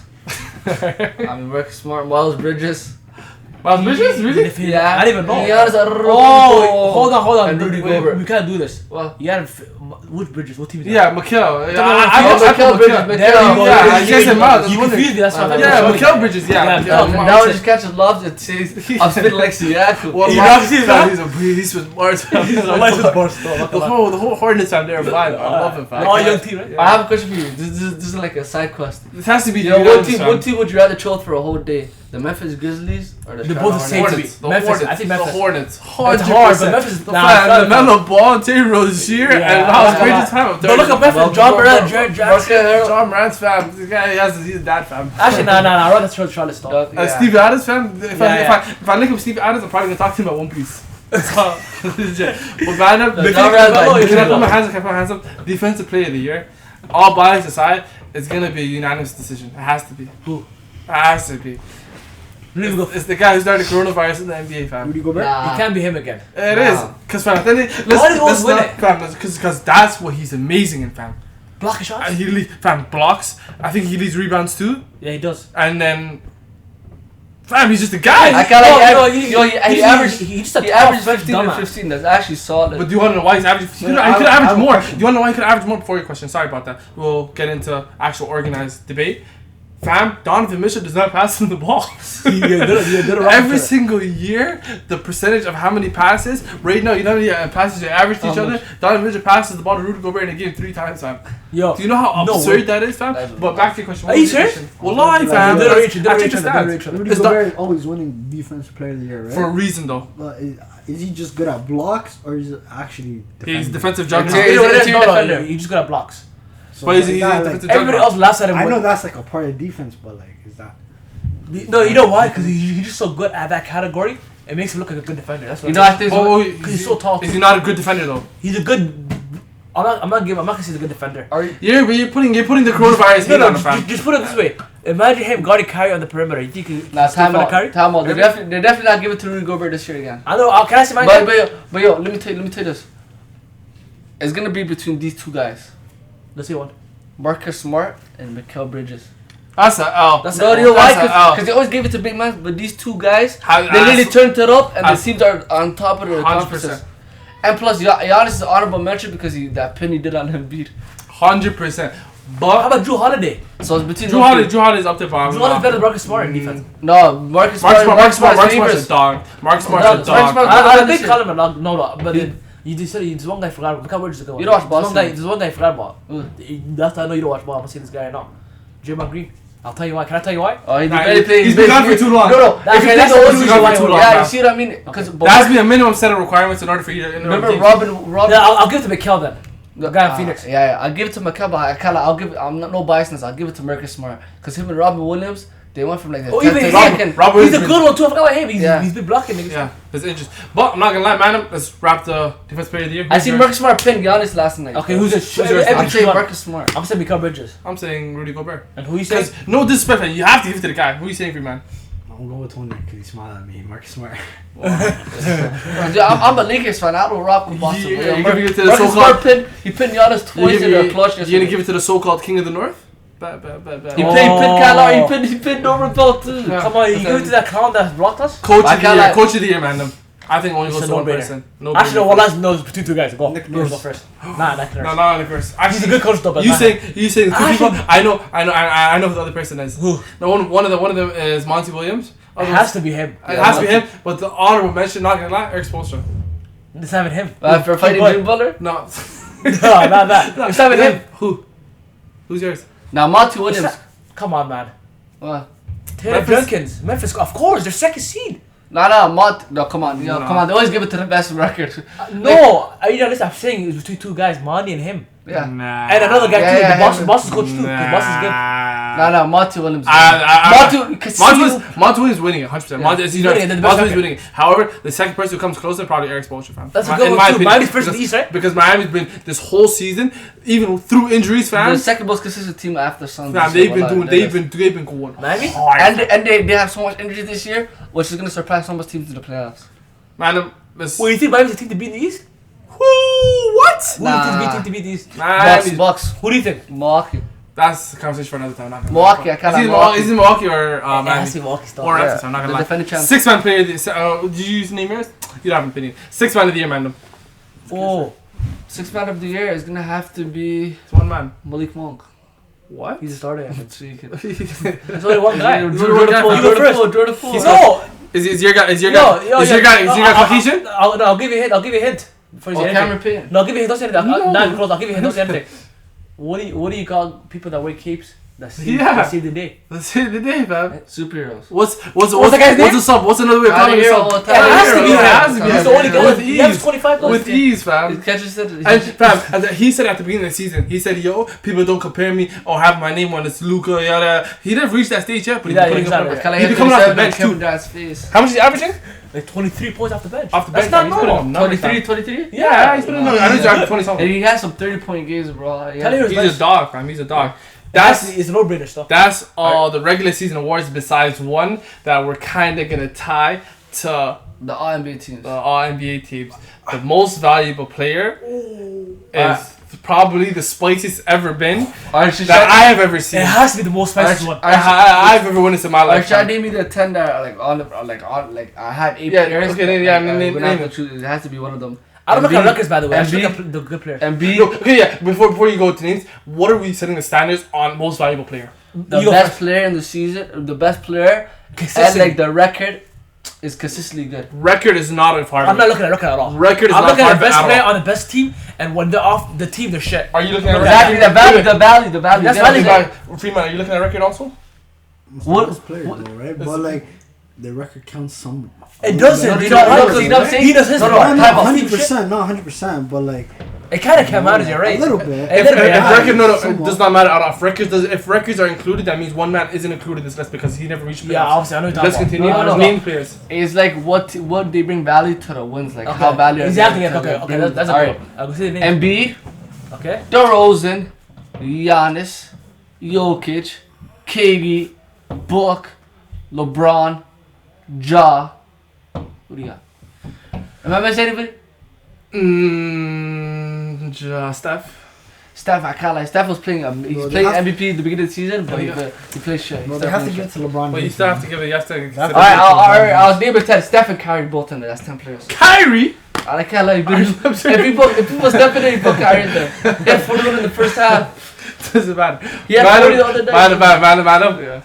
I mean Marcus Smart. Miles Bridges. Miles Bridges, really? Yeah. I didn't even know. Giannis Oh, hold on. And Rudy Wait, Gobert. we can't do this. Well, You had which Bridges? What team is that? Yeah, Mikal. Mikal Bridges. There we Mikal. go. Yeah, I guess it matters. You confused me. That's why I thought Yeah, you were Mikal Bridges. Yeah. Yeah, Mikal. Mikal. Now he just catches lobs and says, I'm spitting like Siakam. Well, You Mark- not see fam, that? He's with Mars. The lights was burst. The whole Hornets fam, they're vibe. I love him, fam. All young team, right? I have a question for you. This is like a side quest. This has to be You the know, unanimous, what fam. team would you rather chill for a whole day? The Memphis Grizzlies or the They're Charlotte both the same Hornets? to me. Hornets. The Memphis. Hornets. I think Memphis. The Hornets. It's hard, but Memphis. The Melo Ball, Terry Rozier, Yeah. and Miles Bridges, fam. Don't look at Memphis. John Morant, Jared Jackson. John Morant's fam. This guy he's dad, fam. Actually, nah. I'd rather throw Charlotte stuff. Yeah. Steve Adams, fam. If I link up Steve Adams, I'm probably gonna talk to him about One Piece. So, legit. But man, John Morant, can I put my hands up? Defensive player of the year. All bias aside, it's gonna be a unanimous decision. It has to be. Who? It has to be. Rudy Gobert. It's the guy who started coronavirus in the NBA, fam. Rudy Gobert. Nah. It can't be him again. It Nah. is, cause fam, then Why did he always win it? because that's what he's amazing in, fam. Blocking shots. He fam blocks. I think he leads rebounds too, Yeah, he does. and then Fam, he's just a guy. I can't he averaged 15 and 15. That's actually solid. But do you want to know why he's averaging? He could have averaged more. Do you want to know why he could have averaged more? Before your question, sorry about that. We'll get into actual organized debate. Fam, Donovan Mitchell does not pass him the ball. Every single year, the percentage of how many passes, right now, you know how many passes they average to each other? Donovan Mitchell passes the ball to Rudy Gobert in a game 3 times, fam. Yo, do you know how absurd that is, fam? But back to your question. Are you serious? Wallahi, fam. Rudy Gobert always winning Defensive Player of the Year, right? For a reason, though. Is he just good at blocks, or is it actually defending? He's defensive juggernaut. No, he's just good at blocks. So But he's Everybody else laughs at him. I know that's like a part of defense, but like, is that? No, you know why? Because he's just so good at that category. It makes him look like a good defender. That's what. You know, I think. Because he's so tall. Is he not a good defender though? He's a good. I'm not gonna say he's a good defender. Yeah, but you're putting the coronavirus hate on the fam. Just put it this way. Imagine him guarding Kyrie on the perimeter. You think he's Time out. Kyrie? Time out. They're definitely not giving it to Rudy Gobert this year again. I know. Can I say my But yo, let me tell you this. It's gonna be between these two guys, Let's see one. Marcus Smart and Mikal Bridges. That's an L. That's No, an you know why? That's an L. Because they always give it to big man, but these two guys, How- they really that's- turned it up, and the that's- teams are on top of their 100%. conferences. And plus, Giannis is an honorable mention because that pin he did on Embiid. 100%. How But about Drew Holiday? So it's between Drew Holiday is up there, but Drew Holiday's better than Marcus Smart in defense. No, Marcus Smart Marcus Smart's a favorites. dog. Marcus Smart's No, a dog. Smart- I this think year. call him a dog. No, but then you just said there's one guy I forgot. Mikal Bridges is a good one. You don't watch Boston. There's one guy I forgot about. Who? That's how I know you don't watch ball. I'm gonna say this guy right now. Draymond Green. I'll tell you why. Can I tell you why? Oh, Nah, he's been gone for too long. No, That's if you that's think the the only only reason why. too long, yeah, bro. you see what I mean? Because There has to be a minimum set of requirements in order for you to. remember Robin. Yeah, I'll give it to Mikal then. The guy in Phoenix. Yeah, I'll give it to Mikal, but I'm not no biasness. I'll give it to Marcus Smart because him and Robin Williams, they went from like the Oh, 10th even to him. second. Robert He's a Williams. good one too. I forgot about him. Yeah. He's been blocking niggas. Yeah, it's interesting. But I'm not gonna lie, man. Let's wrap the defense player of the year. I seen Marcus Smart pin Giannis last night. Okay, who's yours? I'm saying Marcus Smart. I'm saying Mikal Bridges. I'm saying Rudy Gobert. And who you saying? Because no disrespect, man, you have to give it to the guy. Who are you saying for you, man? I'm going with Tony because he smiled at me. Marcus Smart. Dude, I'm a Lakers fan. I don't rock with Boston. Yeah, Yo, you're giving it to the Marcus so-called- Smart he pinned Giannis twice in the clutch. You're gonna give it to the so-called King of the North? He Bad. pinned Kyle Lowry. He pinned Norman Bell too. Yeah. Come on, you give it to that clown that blocked us? Coach I of the can't year, lie. coach of the year, man. I think only It's goes a to one no-brainer. person. No Actually, brainer. one last no, it's between two guys. Go. Nick Yours Nurse. go first. Nah, Nick Nurse. No, of course. Actually, He's a good coach though, but You not saying two Actually- people? I know who the other person is. Who? No, one of them is Monty Williams. It has to be him. It has to be him. But the honorable mention, not gonna lie, Eric Spoelstra. It's not even him. For fighting Who? Jimmy Butler? No, No, not that. It's not even him. Who? Who's yours? Now Monty Williams. Come on, man. What? Taylor Memphis? Jenkins. Memphis, of course, they're second seed. No, Monty. No, come on. No. Come on. They always give it to the best record. No, you know, listen, I'm saying it was between two guys, Monty and him. Yeah. Nah. And another guy too, Yeah, the him. Boston's coach too, because Boston's good. No, Monty Williams. Monty Williams winning it, 100%. He's winning it, then the best Monty Williams record. winning it. However, the second person who comes closer probably Eric Spoelstra, fam. That's a In good one my too. opinion, Miami's first in because- the East, right? Because Miami's been this whole season, even through injuries, the fam. second most consistent team after Suns. Fam, they've been going. Miami? And they have so much injuries this year, which is gonna surpass some of teams in the playoffs. Man, this. Well, you think Miami's the team to beat in the East? What? Who do you think is the team to beat in the East? Bucks. Who do you think? Milwaukee. That's a conversation for another time. Milwaukee, I kinda Milwaukee. Is it Milwaukee or It has Miami? to be Milwaukee still. Or Yeah. Memphis, I'm not gonna The lie. defending champs. 6-man player of the did you use name yours? You don't have an opinion. 6-man of the year, man. Oh, Sixth man of the year is gonna have to be It's one man. Malik Monk. What? he's a starter. He's There's only one guy. Jordan Poole. No, Is your guy? Is your No, guy Caucasian? I'll give you a hint. I'll give you a hint. Before you say anything. Cameron Payne. No, I'll give you a hint. Don't say anything. Not even close. I'll give you a hint. Don't say anything. What do you call people that wear capes that save the day? That's it, the day, fam. Superheroes. What's the guy's name? the sub? What's another way of calling Tyler yourself? Hero, It has to be him. It has to be He's him. the only guy. With He has ease. 25 goals. With ease, fam. Catches it. And fam, and he said at the beginning of the season, he said, "Yo, people don't compare me or have my name on it's Luka, yada." He never reached that stage yet, but he's Yeah, putting exactly. up numbers. He's been coming off the bench too. Face. How much is he averaging? Like 23 points off the bench. Off the That's bench, not fam. He's putting up normal. numbers, fam. 23? Yeah, he's putting up numbers. I know he's averaging 20 And something. he has some 30-point games, bro. Tell you He's a dog, fam. He's a dog. It's a no-brainer stuff. That's all the regular season awards besides one that we're kind of gonna tie to the All-NBA teams. the All NBA teams. The most valuable player is probably the spiciest ever been Alright, that I have ever seen. It has to be the most spiciest one. I've ever witnessed in my life. Should I name me the 10 that I had 8 Yeah, players? okay, then, yeah, Like, name we're gonna have it. to choose. It has to be one of them. I don't look at Embiid- records, by the way. I just look Embiid- at the good players. Embiid, No, okay, yeah. Before you go to names, what are we setting the standards on most valuable player? the You go best first. player in the season, the best player, and Consistent. like the record is consistently good. Record is not a part I'm of not it. looking at record at all. Record is I'm not looking at part the of it best at player all. on the best team, and when they're off the team, they're shit. Are you looking at Exactly, record? the value. That's That's valid. Freeman, are you looking at record also? What- What player though, right? But like the record counts some. It doesn't. No, You no, know, no, because you know what I'm saying? he does his No, no, part. time out. 100%, not 100%, but like It kind of came out as you're right. a little bit. A little bit, If yeah. record, no, it Somewhat. does not matter. If records are included, that means one man isn't included in this list because he never reached playoffs. Yeah, obviously, I know what you're Let's talking continue. No, no, no. Name players. It's like what they bring value to the wins, like Okay. how value. Exactly. to Yeah, okay. the Okay. games. That's a Alright. good one. I'll go see the name. Embiid, Okay. DeRozan, Giannis, Jokic, KD, Book, LeBron, Ja. What do you got? Am I missing anybody? Steph. Steph, I can't lie. Steph was playing. He's Bro, they playing have- MVP at the beginning of the season, but Yeah. he plays shit. Bro, He's they have to definitely give it to LeBron. But you James, still have man. to give it. You have to. That's- Alright, I'll name it 10. Steph and Kyrie both in there. That's 10 players. Kyrie. I can't lie. I'm sorry. If people step in there, you put Kyrie in there. He had 41 in the first half. Doesn't matter. He had 40 the other day. Madam. Yeah.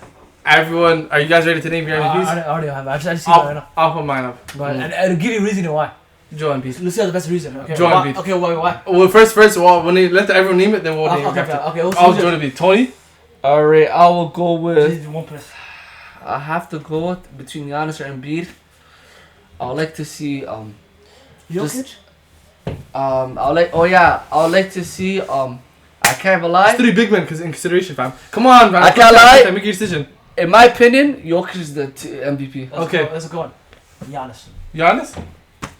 Everyone, are you guys ready to name your I MVPs? already have. I just see that right now. I'll put mine up. But and I'll give you a reason why. Joe Embiid. Let's see the best reason. Okay. Joel Why- Embiid. Okay. Why? Well, first, let everyone name it, then we'll name it. Okay. after. Okay. Who's I'll Joe Embiid. Tony. Alright, I will go with. One person. I have to go between Giannis or Embiid. I would like to see Jokic. I would like to see I can't even lie. It's 3 big men in consideration, fam. Come on, man. I can't lie. Make your decision. In my opinion, Jokic is the MVP. Okay. Let's go on. Giannis. Giannis.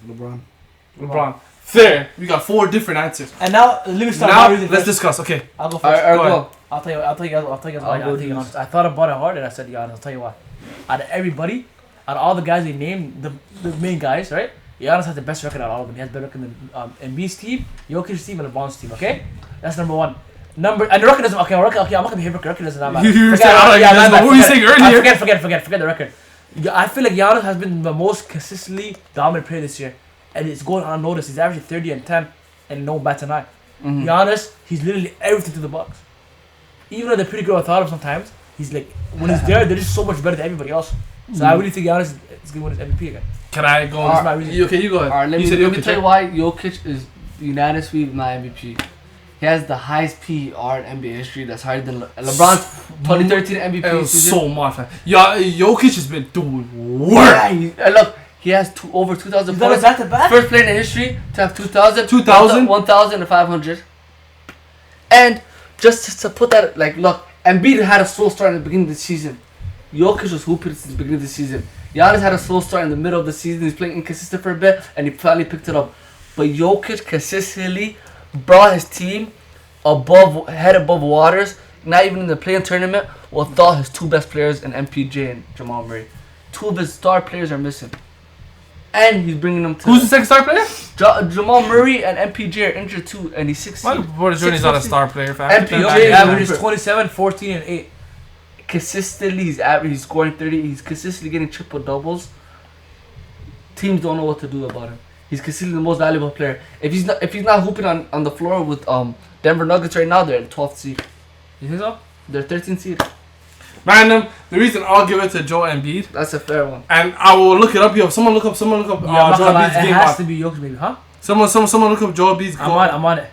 LeBron. There. We got 4 different answers. And now let me start. Now my reason let's first. discuss. Okay. I'll go first. Alright, Go go. I'll tell you why. I'll go Giannis. I thought about it hard and I said Giannis. I'll tell you why. Out of everybody, out of all the guys they named, the main guys, right? Giannis has the best record out of all of them. He has better record than Embiid's team, Jokic's team, and LeBron's team. Okay, that's number one. And the record doesn't. Okay, I'm not gonna be hypocrite. Record doesn't matter. You were saying, what were you saying earlier? Forget the record. I feel like Giannis has been the most consistently dominant player this year, and it's going unnoticed. He's averaging 30 and 10, and no bats an eye. Giannis, he's literally everything to the Bucks. Even though they're pretty good without him sometimes, he's like when he's there, they're just so much better than everybody else. So I really think Giannis is gonna win his MVP again. Can I go? That's my reason. Okay, you go ahead. Alright, let you me said Jokic, tell you right? why Jokic is unanimously my MVP. He has the highest PER in NBA history. That's higher than LeBron's 2013 MVP It was season. so much, man. Yeah, Jokic has been doing work. Yeah, look, he has over 2,000 He's got points. it back to back. First player in history to have 2,000, 2,000? 1,500. And just to put that, like, look, Embiid had a slow start in the beginning of the season. Jokic was hooping since the beginning of the season. Giannis had a slow start in the middle of the season. He's playing inconsistent for a bit, and he finally picked it up. But Jokic consistently brought his team head above waters. Not even in the play-in tournament, without his 2 best players in MPJ and Jamal Murray. 2 of his star players are missing. And he's bringing them to... Who's the second star player? Jamal Murray and MPJ are injured too, and he's 6 My boy Jordan's not a star player, fam. MPJ averages 27, 14, and 8. consistently, he's scoring 30. He's consistently getting triple doubles. Teams don't know what to do about him. He's consistently the most valuable player. If he's not hooping on the floor with Denver Nuggets right now, they're 12th seed. You think so? They're 13th seed. Random. The reason I'll give it to Joe Embiid, That's a fair one. and I will look it up. Yo, someone look up. Yeah, Joe it Embiid's game has log. to be Jokic, maybe, huh? Someone look up Joe Embiid's I'm on it.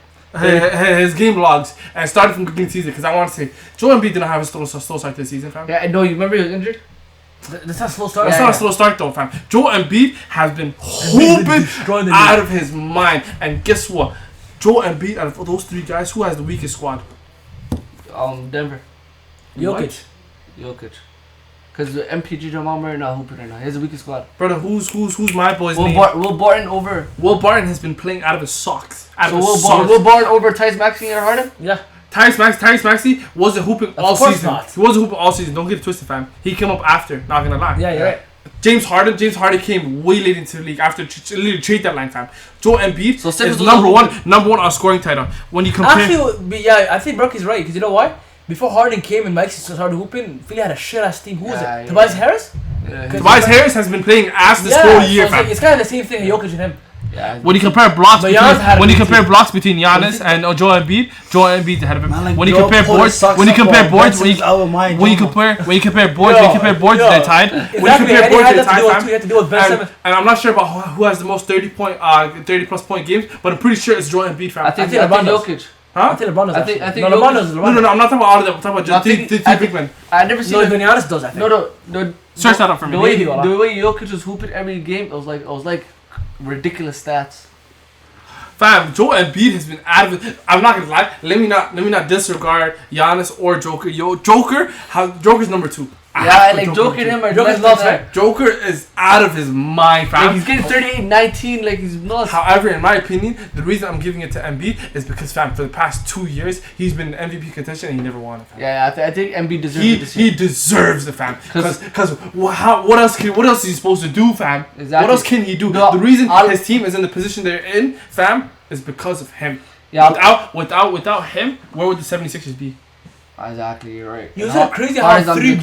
his game logs and started from the beginning of the season because I want to say Joe Embiid didn't have a slow start this season, fam. Yeah, I know. You remember he was injured? That's not a slow start. It's Yeah, not a slow start though, fam. Joe Embiid has been been hooping destroying the out league. of his mind, and guess what? Joe Embiid, out of those 3 guys, who has the weakest squad? Denver. Jokic. Jokic. Because the MPG Jamal Murray not hooping right now. He has the weakest squad. Brother, who's my boy's Will name? Barton over. Will Barton has been playing out of his socks. Out So of his socks. Will Barton over Tice Maxey and Harden? Yeah. Tyrese Maxey wasn't hooping all course season. not. He wasn't hooping all season. Don't get it twisted, fam. He came up after. Not gonna lie. Yeah, you're right. James Harden came way late into the league after literally trade deadline, fam. Joel Embiid So is Simmons was number one on scoring title. When you compare, Actually, yeah, I think Brock is right because you know why? Before Harden came and Mike started hooping, Philly had a shit ass team. Who was Yeah, it? yeah. Tobias Harris? Tobias Harris has been playing ass this whole year, so fam. it's kind of the same thing. Jokic and him. Yeah. When you compare blocks, But Giannis had a when you good compare team. blocks between Giannis and Joel Embiid ahead of him. Man, like, When you Joe compare pulled boards, his socks when you up compare while boards, Benson's out of my when you jumper. compare boards, they're tied. When you Exactly, compare and boards, he they're had that to do with tied, too. He fam. had to do with Ben Simmons. And I'm not sure about who has the most 30 plus point games, but I'm pretty sure it's Joel Embiid, fam. I think LeBron does. Jokic. Huh? I think LeBron does. I think actually. No, LeBron does. No, I'm not talking about all of them. I'm talking about No, I just the think- three I big think- men. I never seen No, it. even Giannis does. I think. No. Search that up for me. The way Maybe. Jokic was hooping every game, it was like ridiculous stats. Fam, Joel Embiid has been out of it. I'm not gonna lie. Let me not disregard Giannis or Joker. Joker's number 2. Yeah, like Joker and him are Joker's less nuts, than right? that. Joker is out of his mind, fam. Like he's getting 38, 19, like he's nuts. However, in my opinion, the reason I'm giving it to Embiid is because, fam, for the past 2 years, he's been in MVP contention and he never won it, fam. Yeah, I think Embiid deserves it this year. He deserves it, fam. Because what else is he supposed to do, fam? Exactly. What else can he do? No, the reason his team is in the position they're in, fam, is because of him. Yeah. Without him, where would the 76ers be? Exactly, you're right. You know crazy how three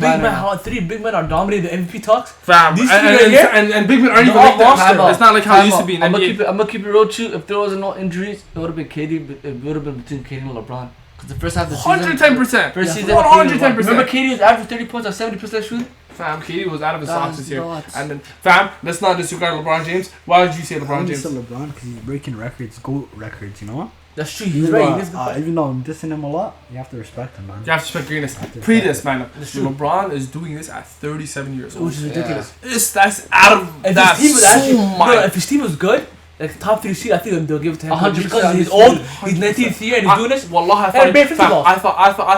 big men are dominating the MVP talks? Fam, These and, three right here? and big men aren't even No, like that. monster. It's not like how it used to be in I'm NBA. gonna keep it real with you. If there wasn't no injuries, it would have been KD. But it would have been between KD and LeBron. Because the first half of the season, 110%. first season, 110%. Remember KD was averaging 30 points on 70% shooting. Fam, KD was out of his That socks is this year. nuts. And then, fam, let's not disregard LeBron James. Why did you say LeBron I'm James? just LeBron because he's breaking records, GOAT records, you know? That's true. He's right. He's good. Even though I'm dissing him a lot, you have to respect him, man. You have to respect greatness. Pre this, man. LeBron is doing this at 37 years old. Which is ridiculous. That's out of If that his team was actually, mind. if his team was good, like top 3 seed, I think they'll give it to him. 100%. Because he's old, he's 19th year and he's doing this. Wallah, And bare 50 fam, balls. I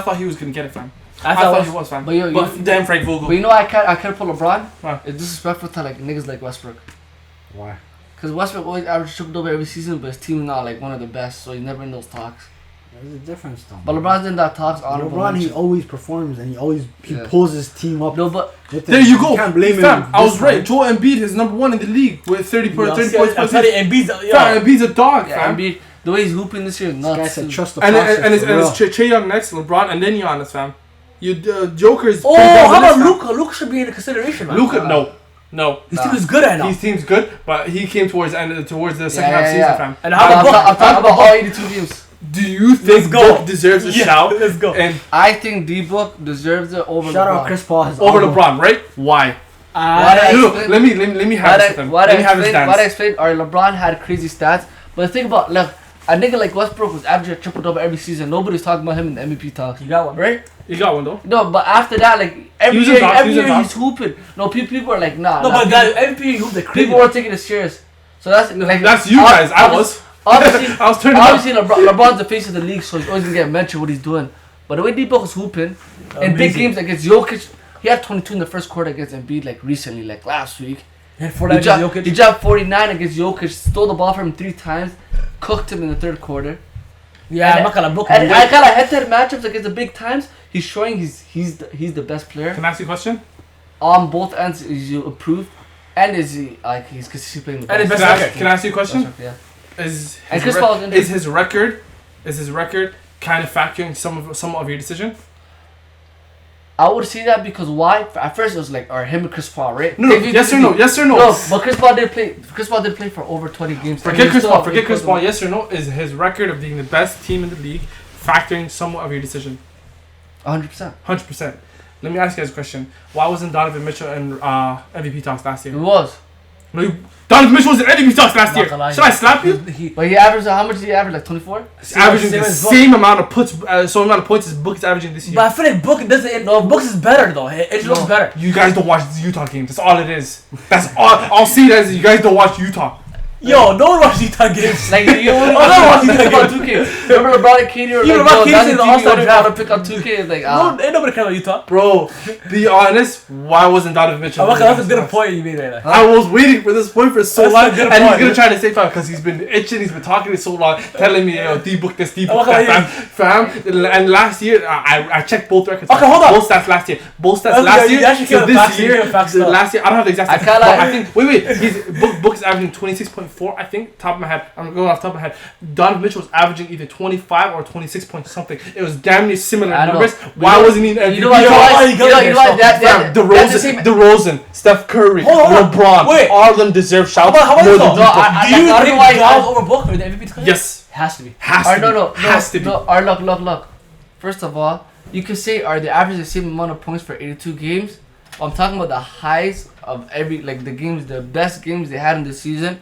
thought he was gonna get it, fam. I thought he was, fam. But yo, damn Frank Vogel. But you know I can't put LeBron. Why? It's disrespectful to like niggas like Westbrook. Why? Because Westbrook always averages triple double every season, but his team is not like one of the best, so he's never in those talks. There's a difference, though. But LeBron's in that talks. Honorable LeBron, he mention. always performs and he Yeah. pulls his team up. No, but with There him. you go. Can't blame him. Fam, I was this right. time. Joel Embiid is number 1 in the league with 30 points. I'm telling you, Embiid's Fam, Embiid's a dog, yeah, fam. Embiid, the way he's hooping this year is This guy nuts. said too. trust the And process. it's for real. Trae Young next, LeBron, and then Giannis, fam. Joker's. Oh, how about Luka? Luka should be in consideration, man. Luka, no. His team is good right now. His team's good, but he came towards the second half season, fam. And I'm how about talking about all 82 games. Do you think go. Book deserves a shout? Let's go. And I think D-Book deserves it over Shout LeBron. out Chris Paul. his over elbow. LeBron, right? Why? Why No, explain- let me have this with him. Let me have his What I stance. explained, or LeBron had crazy stats, but the thing about, look, a nigga like Westbrook was averaging a triple double every season. Nobody's talking about him in the MVP talks. You got one. Right? You got one though. No, but after that, like every was a year, dog, every he was a year dog. he's hooping. No, people are like, nah. No, nah, but that MVP who's the crazy. people were taking it serious. So that's like That's you guys. I was. Obviously, I was turning up. obviously LeBron's the face of the league, so he's always gonna get mentioned what he's doing. But the way D-Book was hooping in big Amazing. games against Jokic, he had 22 in the first quarter against Embiid, like recently, like last week. He had 4 He against dropped, Jokic. he dropped 49 against Jokic, stole the ball from him 3 times, cooked him in the third quarter. Yeah, I'm not gonna book And him. I got a head-to-head matchups against the big times. He's showing he's the best player. Can I ask you a question? On both ends, is you improved, and is he like he's consistently playing the And his best. best Can I record. can I ask you a question? That's right, yeah. Is And his Chris Paul's injured. is his record kind of factoring some of your decision? I would see that because why? At first it was like, or him and Chris Paul, right? No, yes or no? Yes or no? No, but Chris Paul did play. Chris Paul did play for over 20 games. Forget Chris Paul. Forget Chris Paul. Yes or no? Is his record of being the best team in the league factoring somewhat of your decision? 100%. 100%. Let me ask you guys a question. Why wasn't Donovan Mitchell in MVP talks last It year? was. No, Donovan Mitchell was in MVP talks last Not year. gonna lie. Should I slap you? But he averaged, how much did he average? Like 24? He's averaging same the as Book. same amount of points as Book is averaging this year. But I feel like Book doesn't. No, Books is better though. It just looks better. You guys don't watch the Utah games. That's all it is. That's all. I'll see it as you guys don't watch Utah. Yo, no one watches Utah games. Like you only watching pick that up 2K. Remember LeBron and KD were Even like, LeBron yo, KD that's in the the team All-Star you draft. want to pick up 2K. Like, No, ain't nobody cares about Utah. Bro, be honest. Why wasn't Donovan Mitchell? That's a good point you made right now. I was waiting for this point for so That's long, a good and he's point, gonna dude. try to say fam because he's been itching. He's been talking to me so long, telling me, yo, D-book this, D-book Okay, that, fam. And last year, I checked both records. Okay, hold on. Both stats last year. Both stats Okay, last you year. actually So give the facts, this you year, give the facts so though. last year, I don't have the exact I stats. can't but lie. I think wait. He's book is averaging 26.4. I think top of my head. I'm going off the top of my head. Donovan Mitchell was averaging either 25 or 26 point something. It was damn near similar I know. numbers. But Why you know- wasn't he an MVP? You know what? You know what? Fam, DeRozan, Steph Curry, Hold on. LeBron, Wait. all of them deserve shouts How about more this than though? No, D-book. I Do you don't think know why- Giles over Book for the MVP discussion? Yes, Has to be. has Or to no, be. no, Has to be. no. Or look. First of all, you could say are they average the same amount of points for 82 games? I'm talking about the highs of every like the games, the best games they had in the season.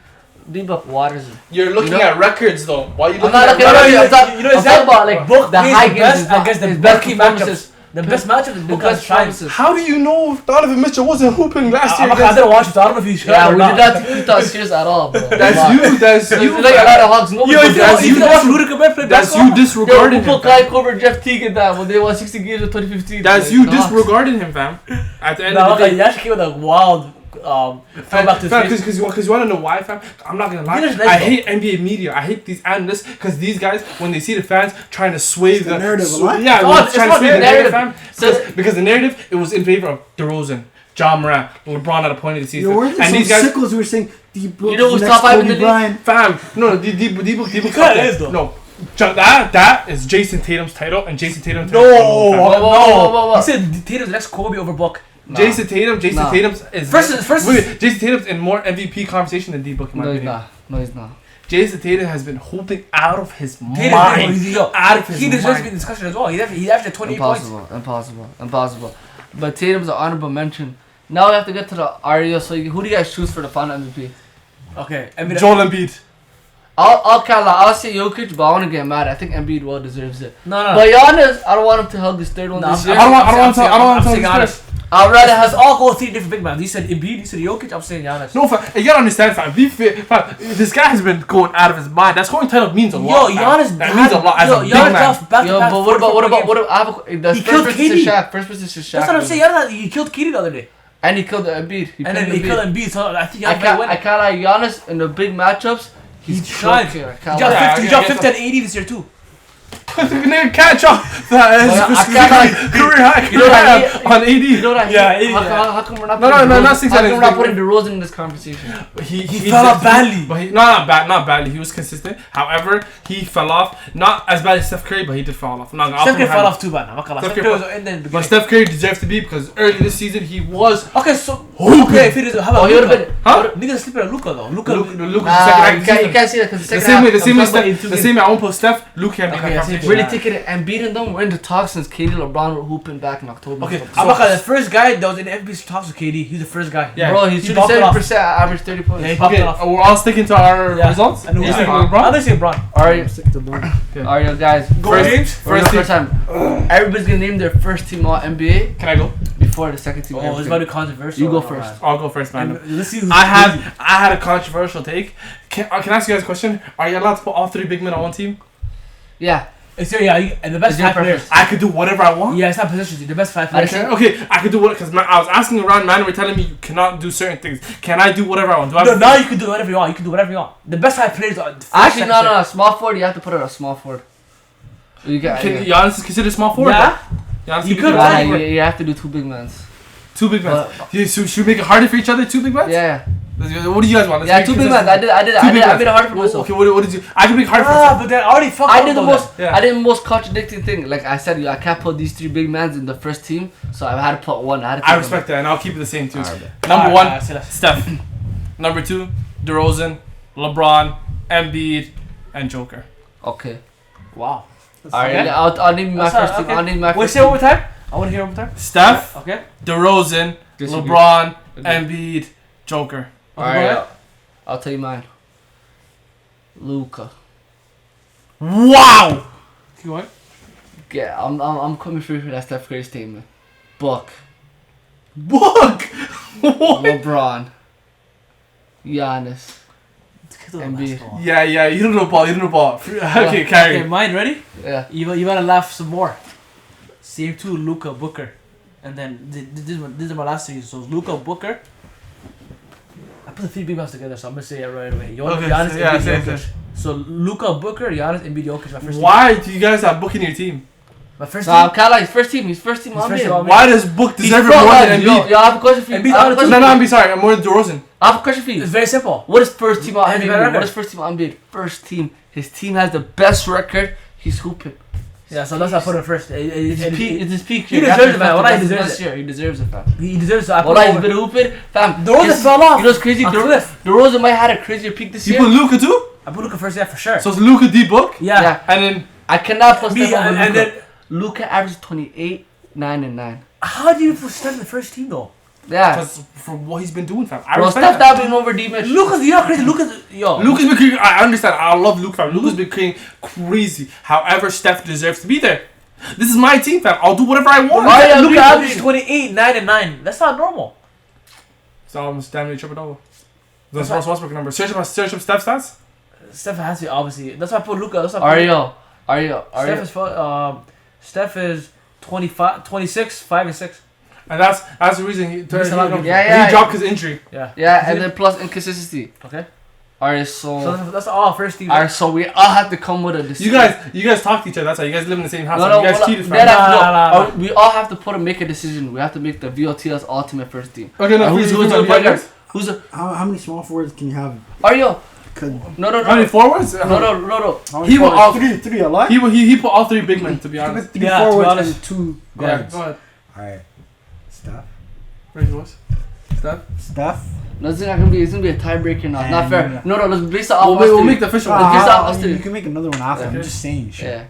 D-Book waters it. You're looking You know- at records though. Why are you I'm looking not at looking at records? records. I'm you know talking exactly- about like Book the plays high the games best is not- against the his best marquee performances. The best matchup is The Book best has shines. performances. How do you know Donovan Mitchell wasn't hooping last year? I against- didn't watch it, so I don't know if he's Yeah, or we not. did not take Utah serious at all, bro. That's Come on. you. That's You you. like a lot of Hawks. Nobody Yo, goes that's down. you. You watch Rudy Gobert play That's basketball? you disregarding Yo, who him. put Kyle Korver and Jeff Teague that when they won 60 games in 2015? That's Like, you the Hawks. disregarding him, fam. At the end No, of the okay, day. you actually came with a wild throwback to Fam, his face. because you want to know why, fam? I'm not gonna lie. He just nice I though. hate NBA media. I hate these analysts because these guys, when they see the fans trying to sway the narrative a lot. yeah, It's when not- they're trying it's to sway not the narrative, narrative. fam. Because the narrative it was in favor of DeRozan, John Morant, LeBron at a point of the season, There weren't and some these guys. sickles who were saying D-Book You know who's next top five in Kobe the league? Bryant. Fam, no, D-Book. kinda is, though. No, that is Jason Tatum's title, and Jason Tatum. No, whoa. He said Tatum's next Kobe over Book. Jason Tatum is First- wait, Jason Tatum's in more MVP conversation than D-Book in my No, he's opinion. not. No, he's not. Jason Tatum has been hooping out of his Tatum, mind. yo, Out of his he deserves to be in mind. discussion as well. He averaged 28 points. Impossible. But Tatum's an honorable mention. Now we have to get to the Ario. So who do you guys choose for the final MVP? Okay, I mean, Joel Embiid. I'll say Jokic, but I want to get mad. I think Embiid well deserves it. no. But Giannis, I don't want him to hug his third one No, this year. I don't want to I'm tell saying you Giannis. I'd rather Let's have. all go three different big men. You said Embiid, you said Jokic, I'm saying Giannis. No, fam, you gotta understand, fam. Be fair, fam. This guy has been going out of his mind. That scoring title means a lot. Yo, fam. Giannis that means a lot as a big Giannis man. dropped back Yo, to back. but what 44 about games. I have a, the He first killed person to KD. Shaq. First person to Shaq. That's what I'm saying. Giannis, he killed KD the other day. And he killed Embiid. And then he killed Embiid, so I think I Giannis might win. can't lie. Giannis in the big matchups, He he's shines. cooking. I He can't dropped lie. 50, he dropped 50 and 80 this year too. Nigga can't drop that I can't career high. You know what I hate? On 80. You know what I hate? Yeah, How come we're not? No, putting no, DeRozan- not 6 How come innings, we're not big putting DeRozan in this conversation? He fell off badly. But not badly. He was consistent. However, he fell off. Not as bad as Steph Curry, but he did fall off. Steph Curry fell off too bad. I'm not gonna lie. Steph Steph Curry Curry was in the But beginning. Steph Curry deserves to be because early this season he was. Okay, so okay, if it is, how about he would've Luka? been. Huh? Niggas sleeping at Luka though. Luka. Luke Nah, second half you of the can't season. see that because The same way, the same way I won't put Steph, Luke can be Okay, in I the see. conversation. Really Yeah. taking it and beating them. We're in the talks since KD LeBron were hooping back in October. Okay, So- I'm not gonna lie, the first guy that was in the MVP talks with KD. He's the first guy. Yeah. Bro, he's He popped it 27%, average 30 points. Yeah, he popped Okay, it off. we're all sticking to our Yeah. results. And who's Yeah. saying LeBron? LeBron? I'm saying LeBron. Alright, guys. Go James. First time. Everybody's gonna name their first team all NBA Can I go? before the second team. Oh, it's everything. about to be controversial. You go Alright. first. I'll go first, man. And let's see who's I had a controversial take. Can I ask you guys a question? Are you allowed to put all three big men on one team? Yeah. It's your, yeah, and the best It's your five players. I could do whatever I want. Yeah, it's not positions. The best five I players. think- Okay, I could do what because I was asking around, man, and we're telling me you cannot do certain things. Can I do whatever I want? Do I No, have now you can do whatever you want. You can do whatever you want. The best five players are. Actually, no. Small forward, you have to put it a small forward. You got. Can Giannis is considered small forward? Yeah. Giannis You can be could, considered Nah, small right? forward. you have to do two big mans. Two big men. But- Should we make it harder for each other? Two big men? Yeah. What do you guys want? Let's Yeah, make two it big mans. consistent. I did Two big I mans. made it harder for Well, myself. okay, what did you? I can make it harder for Ah, myself. but then I already fucked I up did the though, most. Yeah. I did the most contradicting thing. Like I said, I can't put these three big mans in the first team, so I had to put one. I had to. I take respect that, and I'll keep it the same too. Alright. Number Alright, one, alright, say that. Steph. Number two, DeRozan, LeBron, Embiid, and Joker. them. Okay. Wow. Alright. Okay. Yeah, I'll name my That's first alright, team. I'll okay. name my Wait, first say it team. one more time. I want to hear it one more time. Steph, Okay. DeRozan, Disagree. LeBron, Agree. Embiid, Joker. Alright. I'll tell you mine. Luka. Wow. Keep going. Yeah, I'm coming through for that Steph Curry statement. Buck. Book. What? LeBron. Giannis. still a Embiid. basketball. Yeah, you don't know ball. Okay, carry. Okay, mine ready? Yeah. You gotta laugh some more. Same two, Luka, Booker, and then these are my last three. So Luka, Booker. I put the three big ones together, so I'm gonna say it right away. Okay, Giannis, so yeah, Embiid, same, Jokic. same. So Luka, Booker, Giannis, Embiid, Jokic. My first Why do you guys have Book in your team? team. My first Nah, team. Kyle, his first team. His first team. His I'm first in. team, I'm in. Why does Book He's deserve it front more line. than Yo, Embiid? I have a question for you. Embiid I have a on the question No, for you. I'm sorry. I'm more DeRozan. I have a question for you. It's very simple. What is first team on Has a Embiid? better record. What is first team on Embiid? First team. His team has the best record. He's hooping. Yeah, so that's why I put him first. It's his peak. He year. deserves That's it, man. the Wallah, he best deserves this it. year. He deserves it, fam. He deserves it. I put Wallah, him he's over. been hooping, fam. DeRozan his- fell off. You know what's crazy? A cliff. DeRozan might have had a crazier peak this You year. put Luka too? I put Luka first, yeah, for sure. So it's Luka D Book? yeah. Yeah. And then I cannot put Me, Steph over and Luka. then Luka averaged 28, 9, and 9. how do you put Steph in the first team though? Yeah. that's from what he's been doing, fam. I Bro, respect Steph that. that been over D-Mitch. Luka's crazy. Luka's been creating. I understand. I love Luka, fam. Luka's been creating crazy. However, Steph deserves to be there. This is my team, fam. I'll do whatever I want. Why are you Luka agree averaged with 28, 9, and 9. That's not normal. It's almost damn near triple double. That's Ross Westbrook number. Search up Steph stats. Steph has to obviously. That's why I put Luka. That's why I put Ario. Steph is 25, 26, 5 and 6. And that's the reason he Missed a lot of- Yeah. he dropped his injury. Yeah. Yeah, and then plus inconsistency. Okay. Alright, So so that's all first team. alright, so we all have to come with a decision. You guys talk to each other. That's why you guys live in the same house. No, you guys well, cheated, that fam. has to Nah, go. nah, nah. We all have to make a decision. We have to make the VLTS ultimate first team. Okay, no. Who's who's the on point the guard? Who's the How many small forwards can you have? Ario? Could No. How many forwards? No. how many He will forwards? all- three a lot. He put all three big men, to be honest. Three Yeah, to be forwards honest. and two Yeah, guards. go ahead. All right, Steph. Raise your voice. Steph. Steph. No, it's not gonna be. It's gonna be a tiebreaker now. It's not And- fair. No. Let's base it off. We'll make the official one. Let's base it off us you three. can make another one after. Okay. I'm just saying shit. Yeah.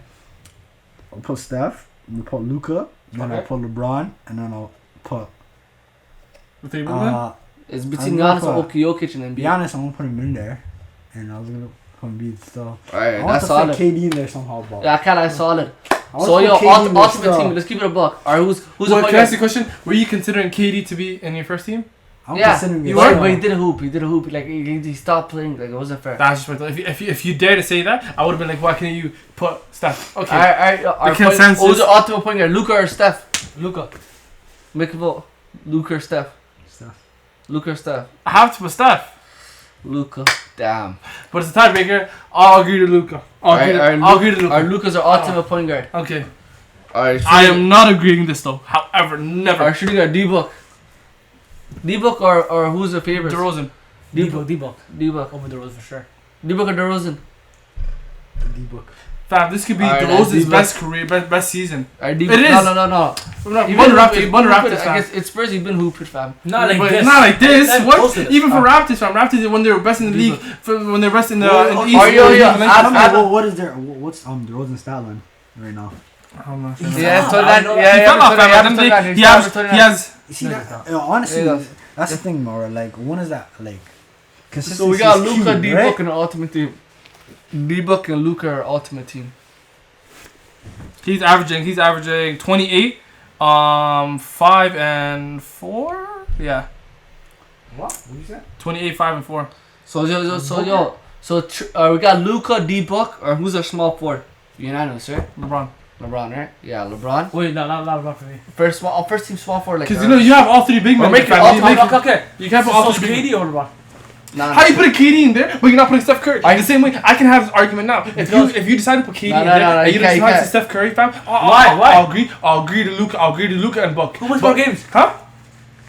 I'll put Steph. We put Luka. Then I'll Okay. put LeBron, and then I'll put The three big men. It's between I'm Giannis gonna and Jokic and be Embiid. honest. I'm gonna put him in there, and I was gonna put Embiid still. Alright, I want that's to fit solid. KD in there somehow, bro. Yeah, kinda solid. I want So to yo, put KD in there ultimate still. team. Let's keep it a buck. Alright, who's the Well, point can I ask you guard? a question? Were you considering KD to be in your first team? I'm Yeah, considering you it were, still. but he did a hoop. He did a hoop. Like he stopped playing. Like it wasn't fair. That's just if you dare to say that, I would have been like, why can't you put Steph? Okay. Alright. consensus- Who's the ultimate point guard? Luka or Steph? Luka. Make a vote. Luka or Steph? Steph. Luka or Steph? I have to put Steph. Luka. Damn. But it's a tiebreaker. I'll agree to Luka. I'll agree to Our Luka. Luka's our ultimate point guard. Okay. Alright. I am not agreeing this though. However, never. Our shooting guard D-Book. D-Book or who's the favorite? DeRozan. D-Book. D-Book. Over the Rose for sure. D-Book or DeRozan? D-Book. Fam, this could be Alright, DeRozan's D-Book. best career, best season. Alright, D-Book. It is. No. One Raptors, I fam. guess it's Spurs. He's been hooping, fam. Not like But this. not like this. That What? close to this. Even for Raptors, fam. Raptors when they were best in the league, when they were best in the East. Are you- they were I- league. What is there? What's DeRozan's stat line right now? I'm not sure. Yeah, I 29. know. Yeah, He yeah. fell off, 29, fam. 29, He he's has. 29. He has. You see No, that? Honestly, Yeah. that's the thing, Maura. Like, when is that? Like, So we got consistency is Luka, key, D-Book, right? and the ultimate team. D-Book and Luka are ultimate team. He's averaging 28, 5 and 4. Yeah, What? What you say? 28, 5 and 4. So we got Luka, D-Book, or who's our small forward? Unanimous, right? LeBron, right? Yeah, LeBron. Wait, no, not about for me. First team small forward. Like Because you have all three big men. make it fam. all You time. make- Okay. You can't put all So three big men. KD or LeBron? How you put a KD in there, but you're not putting Steph Curry? The same way, I can have this argument now. If you decide to put KD No, in no, there no, and you you can't, decide you to Steph Curry, fam, Why? I'll agree to Luka. I'll agree to Luka and Buck. Who wins more games? Huh?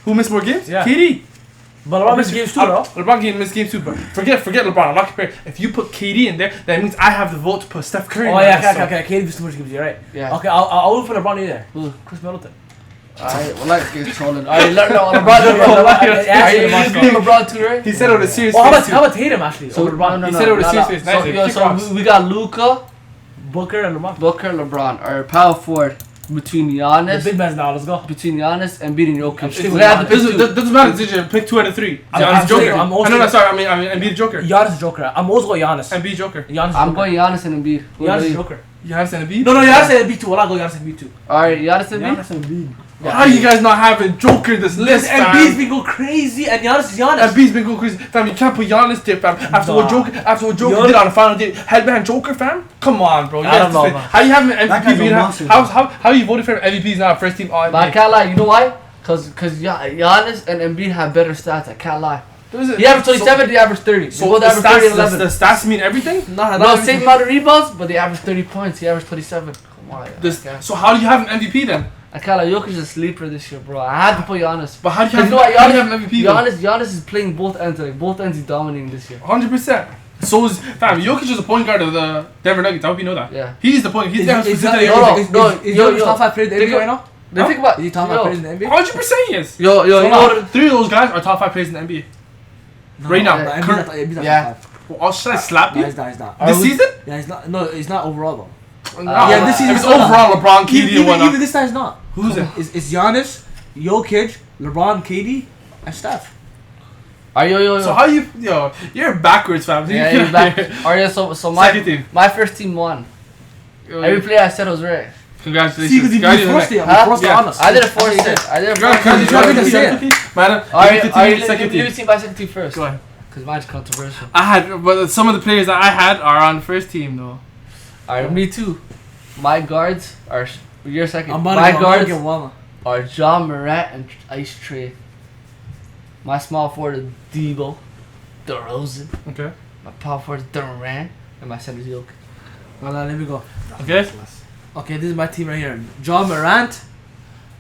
Who missed more games? Yeah. KD. But LeBron missed games too, bro. LeBron missed games too, but forget LeBron. I'm not comparing. If you put KD in there, that means I have the vote to put Steph Curry. Oh in there, yeah, so- okay. KD missed too much games. You're right. Yeah. Okay, I'll put LeBron in there. Who? Chris Middleton. Alright, well, let's get trolling. Alright, LeBron. LeBron too, right? He said it with a serious Well, face. how about Tatum actually? So Over LeBron. no, He said it with a serious face. Nice. So, yo, Kick so rocks. we got Luka, Booker and LeBron. Booker, LeBron, our power forward between The Giannis, big man's now. Let's go. Giannis and beating Jokic. sticking We with have to pick two. Doesn't matter. Did you pick 2 out of 3? I'm Giannis Joker. saying, I'm also- No, sorry. I mean, and be the Joker. Giannis is Joker. I'm always going Giannis. And be Joker. Giannis is I'm Joker. going Giannis and Embiid. Giannis is Joker. Giannis and Embiid. No, Giannis and Embiid too. Well, I'll go Giannis and Embiid too. Alright, Giannis and Embiid. Giannis and Embiid. How are you guys not having Joker in this list, fam? Embiid's been going crazy, and Giannis is Giannis. Embiid's been going crazy. Fam, you can't put Giannis there, fam. After what Joker did on the final day. Headband Joker, fam? Come on, bro. I don't know, man. How you having an That MVP? guy's a being monster, how you voted for him? MVP's not first team all But I NBA. can't lie. You know why? Cause Giannis and Embiid have better stats. I can't lie. He He averaged 27. They averaged 30. So They both the averaged 30 and 11. the stats mean everything? No, same amount of rebounds, but they averaged 30 points. He averaged 27. Come on. So how do you have an MVP then? I can't lie. Jokic is a sleeper this year, bro. I had to put Giannis. But how do you You have, know what? how do you have an MVP then? Giannis is playing both ends. Like both ends, he's dominating this year. 100%. So is fam. Jokic is the point guard of the Denver Nuggets. I hope you know that. Yeah. He's the point. He's Is the Jokic top 5 player in the NBA right now? Then think about Is he top 5 players in the NBA? 100% he is. Yo, So you know what? 3 of those guys are top 5 players in the NBA. Right now. Yeah. Embiid's not Yeah. top 5. Well, should I slap No, you? he's not. This season? Yeah, he's not. No, he's not overall though. No. Yeah, this season If it's he's not. overall LeBron, KD, and Even whatnot. this time he's not. Who's it? It's Giannis, Jokic, LeBron, KD, and Steph. Yo. So how you're backwards, fam. Yeah, you're back. Alright, so Second team. my first team won. Every player I said was right. Congratulations. See, because he forced it. Huh? He forced it Yeah. on us. I didn't force it. I didn't force Congratulations. it. trying to make us say it. Man, Alright, team, let me see my second team first. Go ahead. Because mine's controversial. But some of the players that I had are on the first team though. Alright, me too. My guards are your second. I'm My guards get one. are John Morant and Ice Trey. My small forward is Debo, DeRozan. Okay. My power forward is Durant, and my center is Jokic. Well, let me go. Okay. Okay, this is my team right here. John Morant,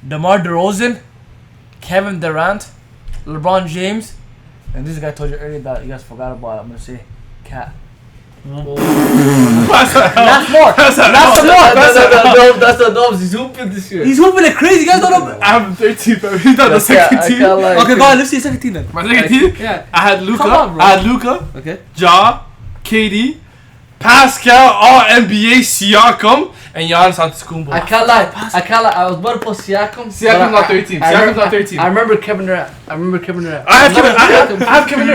DeMar DeRozan, Kevin Durant, LeBron James, and this guy told you earlier that you guys forgot about. I'm gonna say Cat. That's more. That's more. That's the Dubs. He's hooping this year. He's hooping like crazy. You guys don't know. I have 13, but he's not the second team. Okay, go on. Let's see the second team then. My second team? Yeah. I had Luca. Come on, bro. I had Luca, Okay. Ja, KD, Pascal, All NBA, Siakam, and Giannis Antetokounmpo. I can't lie. I was about to put Siakam. Siakam's not 13. Siakam's not 13. I remember Kevin Durant. I have Kevin Durant. I have Kevin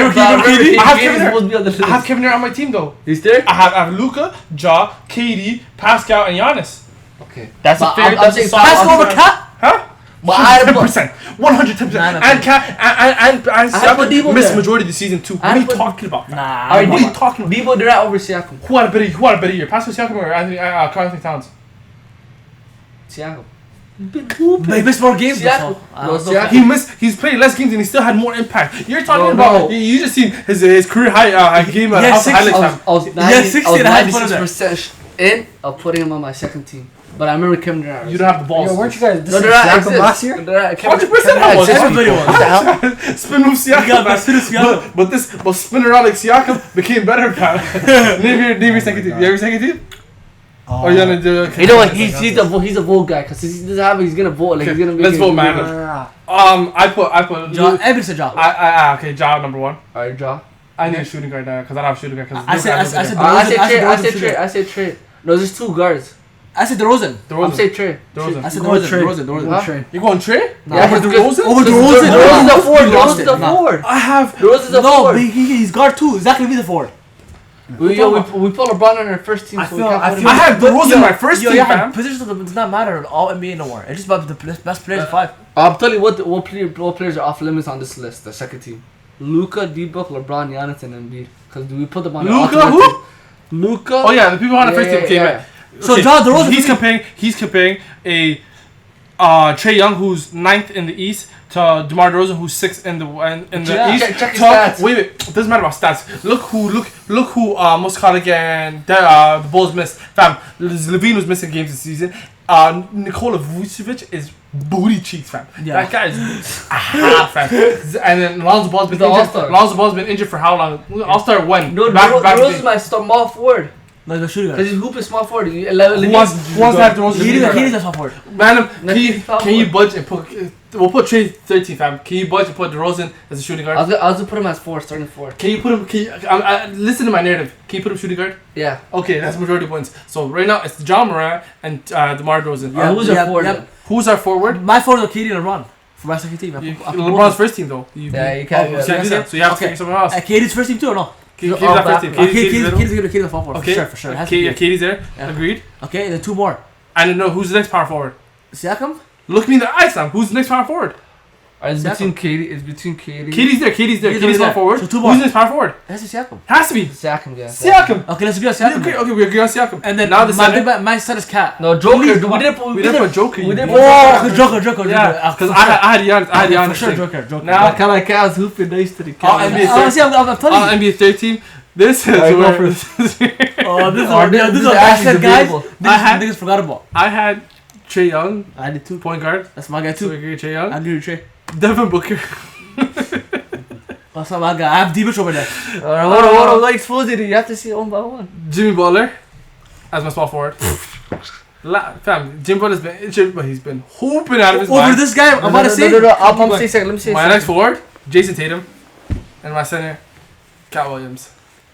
Durant on my team though. He's there? I have Luca, Ja, KD, Pascal, and Giannis. Okay. That's But a fair. I'm That's a saying solid. Pascal over Cat? Huh? But I had to put 110%. 110%. Nah, And put Debo Siakam missed there. majority of the season too. What I are you put- talking about? Nah. Alright, What are you talking about? Debo Durant over Siakam. Who had a better year? Pascal Siakam or Karl Anthony Towns? Siakam. But he missed more games. Siakam. No, Siakam. He's played less games and he still had more impact. You're talking No, about no. you just seen his career high game He had highlights. 60. I was Yeah, 60 and a half put him there. 96% in of putting him on my second team. But I remember Kevin Durant. You don't have the balls. Yo, weren't you guys No, this Durant Siakam exists. last year? Durant, 100% I was. Everybody was. What the hell? Spin move Siakam. got my spin move Siakam. But spin around like Siakam became better. Name your second team. You have your second team? Oh, Or you gonna do? You know what? He's a vote guy because he's gonna vote. Like he's gonna make Let's it- vote, man. I put. John, every said John. Okay, Ja number 1. Alright, draw. I need a shooting guard now because I don't have a shooting guard. Cause I said I said trade. No, there's two guards. I said DeRozan. I'm saying trade. DeRozan. I said Go trade. DeRozan. Huh? Trey. You going Trey? Yeah, Over because- DeRozan? Over DeRozan. DeRozan's the forward. He lost DeRozan's it. the Nah. forward. I have. DeRozan's the No, forward. but he's guard too. Zach Levine's the forward. We put LeBron on our first team, so we can't put him. I had DeRozan my first team, Yeah, fam. positions does not matter. All NBA no more. It's just about the best players. 5. I'll tell you what players are off limits on this list. The second team: Luka, D-Book, LeBron, Giannis, and Embiid. Because we put them on. the Luka ultimate who? team. Luka. Oh yeah, the people on the first team came in. So John DeRozan. He's comparing a Trae Young who's 9th in the East to DeMar DeRozan who's 6th in the East. Check his stats. Wait, it doesn't matter about stats. Look who Muscala and the Bulls missed. Fam, Levine was missing games this season. Nikola Vucevic is booty cheeks, fam. Yeah. That guy is fam. And then Lonzo Ball's been The injured. All-Star. Lonzo Ball's been injured for how long? All-Star when? No, back DeRozan is my small forward. Like a shooting Because guard. he's hooping small forward. Who wants to have DeRozan? He needs a top forward. Man, He's foul can you forward. budge and put? We'll put Trey 13, fam. Can you budge and put DeRozan as a shooting guard? I was gonna put him as 4, starting 4. Can you put him? Listen to my narrative. Can you put him shooting guard? Yeah. Okay, that's majority points. So right now it's John Morant and DeMar DeRozan. Yeah, who's our forward? then? Who's our forward? My forward are KD and LeBron for my second team. LeBron's first team though. Yeah, you can't. So you do that. So you have to pick someone else. KD's first team too or no? KD's Oh, that first team. back. KD's the top forward. Okay, For sure. It has to be. KD's there. Yeah. Agreed. Okay, then 2 more. I don't know who's the next power forward. Siakam. Look me in the eyes, Sam. Who's the next power forward? It's between Katie. It's between Katie. Katie's there. Katie's there. Katie's Katie's there. power forward. So two Who's more. the next power forward? That's Siakam. Has to be Siakam, yeah. Siakam. Okay, let's agree on Okay, Siakam. okay, we agree on Siakam. And then now the center. my son is Cat. No, Joker. Please, We didn't put. We didn't put Joker. We didn't you put. Oh, Joker. Yeah, because I had Giannis. I had Giannis. For sure, thing. Joker. Now- I kind of Cavs hooping nice to the All Cavs. NBA Oh, see, I'm telling on you. NBA 13. This is Alright, go where Oh, this is Oh, this this is is what I actually said, guys. debatable. Niggas forgot about. I had Trae Young, I did too. point guard. That's my guy So we too. agree Trae Young. I agree with Trey. Devin Booker. That's not my guy. I have D-Mitch over there. Alright, hold on. Like exposed it. You have to see it one by one. Jimmy Butler as my small forward. Fam, Jimmy Butler's been injured, but he's been hooping out of his Over mind. this guy, I'm about to say. No. I'm gonna say second. Let me say My second. next forward, Jason Tatum, and my center, Cat Williams.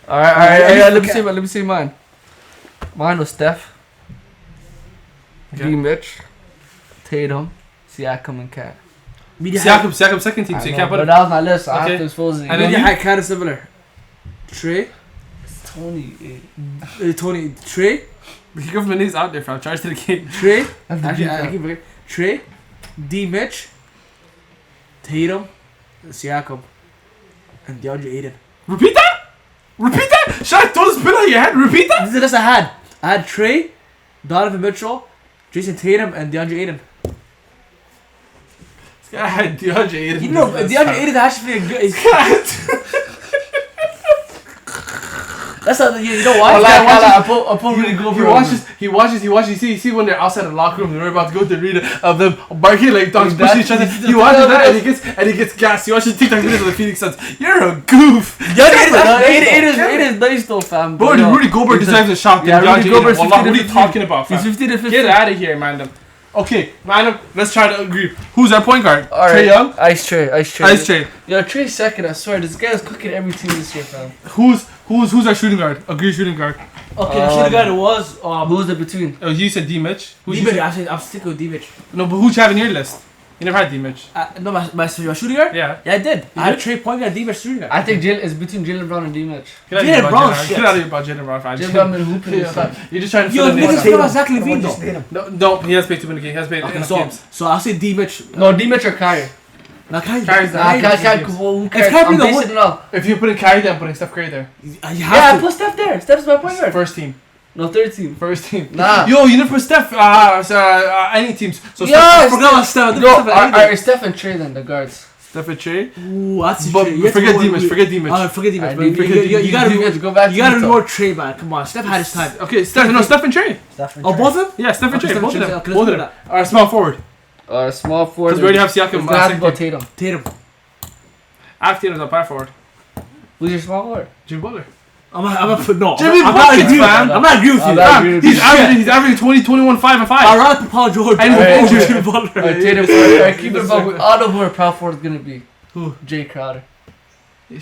Alright. Let me see mine. Mine was Steph, Okay. D. Mitch, Tatum, Siakam, and Cat. Siakam second team, so you can't put But it. that was my list. I Okay. have to expose it. And then Media you- had kind of similar. Trey, Tony. Trey, The government is out there, fam. Charge to the game. Trey. Have to Actually, beat I that. keep forgetting. Trey, D. Mitch, Tatum, Siakam, and DeAndre Ayton. Repeat that? Repeat that? Should I throw this bill out your head? Repeat that? This is the list I had. I had Trey, Donovan Mitchell, Jason Tatum, and DeAndre Ayton. This guy had DeAndre Ayton. You know, DeAndre Ayton actually a good. That's not. You know why? I put really good He watches. You see when they're outside the locker room, they're about to go to read of them barking like dogs, pushing each other. He watches that and he gets gassed. He watches TikTok videos of the Phoenix Suns. You're a goof. It is nice though, fam. Bro, Rudy Gobert deserves a shot. Yeah, Rudy Gobert's What are 50 you to talking about, fam? He's 50 to 50. Get out of here, man. Okay, man. Let's try to agree. Who's our point guard? All right. Trae Young. Ice Trey. Ice Trae. Yo, Trey's second. I swear, this guy's cooking every team this year, fam. Who's our shooting guard? Agree shooting guard. Okay, the shooting guard was Who's the between? Oh, you said D Mitch. Who's D-Mitch. I'm sticking with D-Mitch. No, but who'd you have in your list? You never had D Mitch. No, my shooting guard. Yeah. Yeah, I did. I did? had Trey point guard, D-Mitch shooting guard. I think it's between Jalen Brown and D Mitch. Get out of Jalen here about Brown, Jalen. shit. Get out of here about Jalen Brown, fam. Jalen Brown been hooping this time. You're just trying to Yo, fill in niggas the forgot about Zach Levine though. No, he has played too many games. He has played Okay, enough so games. I'll say D-Mitch. No, D Mitch or Kyrie. Now Kyrie's Kyrie's not. not. Kyrie, games. who cares? Kyrie I'm the basing it off. If you put in Kyrie there, I'm putting Steph Curry there. You Yeah, have to. put Steph there. Steph's my point guard. First team. No, third team. First team. Nah. Yo, you never put Steph. Any teams. So Yeah, I forgot about Steph. No, alright, Steph and Trey then, the guards. Steph and Trey. Ooh, that's But Trey. You have to forget go D-Mitch. with- Forget D-Mitch. Forget D-Mitch. Alright, but You gotta go back to You gotta Utah. reward Trey, man. Come on, Steph had his time. Okay, Steph and Trey. Oh, both of them? Yeah, Steph and Okay, Trey. Steph Both of and them. Trey. Okay, Both of let's them. do Alright, small forward. Small forward. Because we already have Siakam. It's gonna have to go second team. Tatum. Tatum. I have Tatum's a power forward. Who's your small forward? Jimmy Butler. I'm gonna put no. Jimmy I'm not Buckets, agree with fam. you. I'm not agree with I'm you. not Fam, agree with He's averaging 20, 21, 5 and 5. I'd rather put Paul George And over Jimmy Jimmy Butler. Alright, Tatum forward. Alright, keep it above. I know who our power forward is gonna be. Who? Jay Crowder.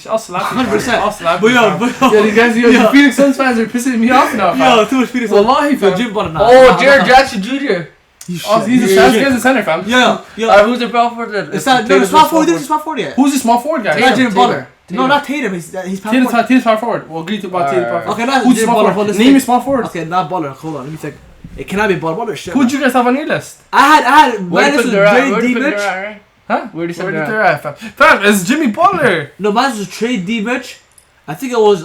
I'll slap you. 100%. I'll slap But you. yo, fam. but Yeah, these guys, the Phoenix Suns fans are pissing me off now. yo, too much Phoenix. Wallahi, Yo, fam. Jimmy Butler. Oh, Jared Jackson Jr. Oh, he's a center, fam. Yeah, Alright, who's the power forward then? It's not. No, Tatum's it's not power 40. This is not 40 yet. Who's the small forward guy? Not Tatum, Jimmy Butler. Tatum. No, not Tatum. He's power forward. Tatum's power forward. We'll agree to about Tatum power forward. Okay, not Who's the Jimmy small Butler. forward? Let's Name think. your small forward. Okay, not Butler. Hold on, let me think. It cannot be Butler. Shit. Who'd you guys have on your list? I had. Where Mine do you was put Durant? Trey Where do you put D-Mitch. Durant, right? Huh? Where do you Where say did Durant? they at, fam? Fam, it's Jimmy Butler. No, mine was Trey D-Mitch. I think it was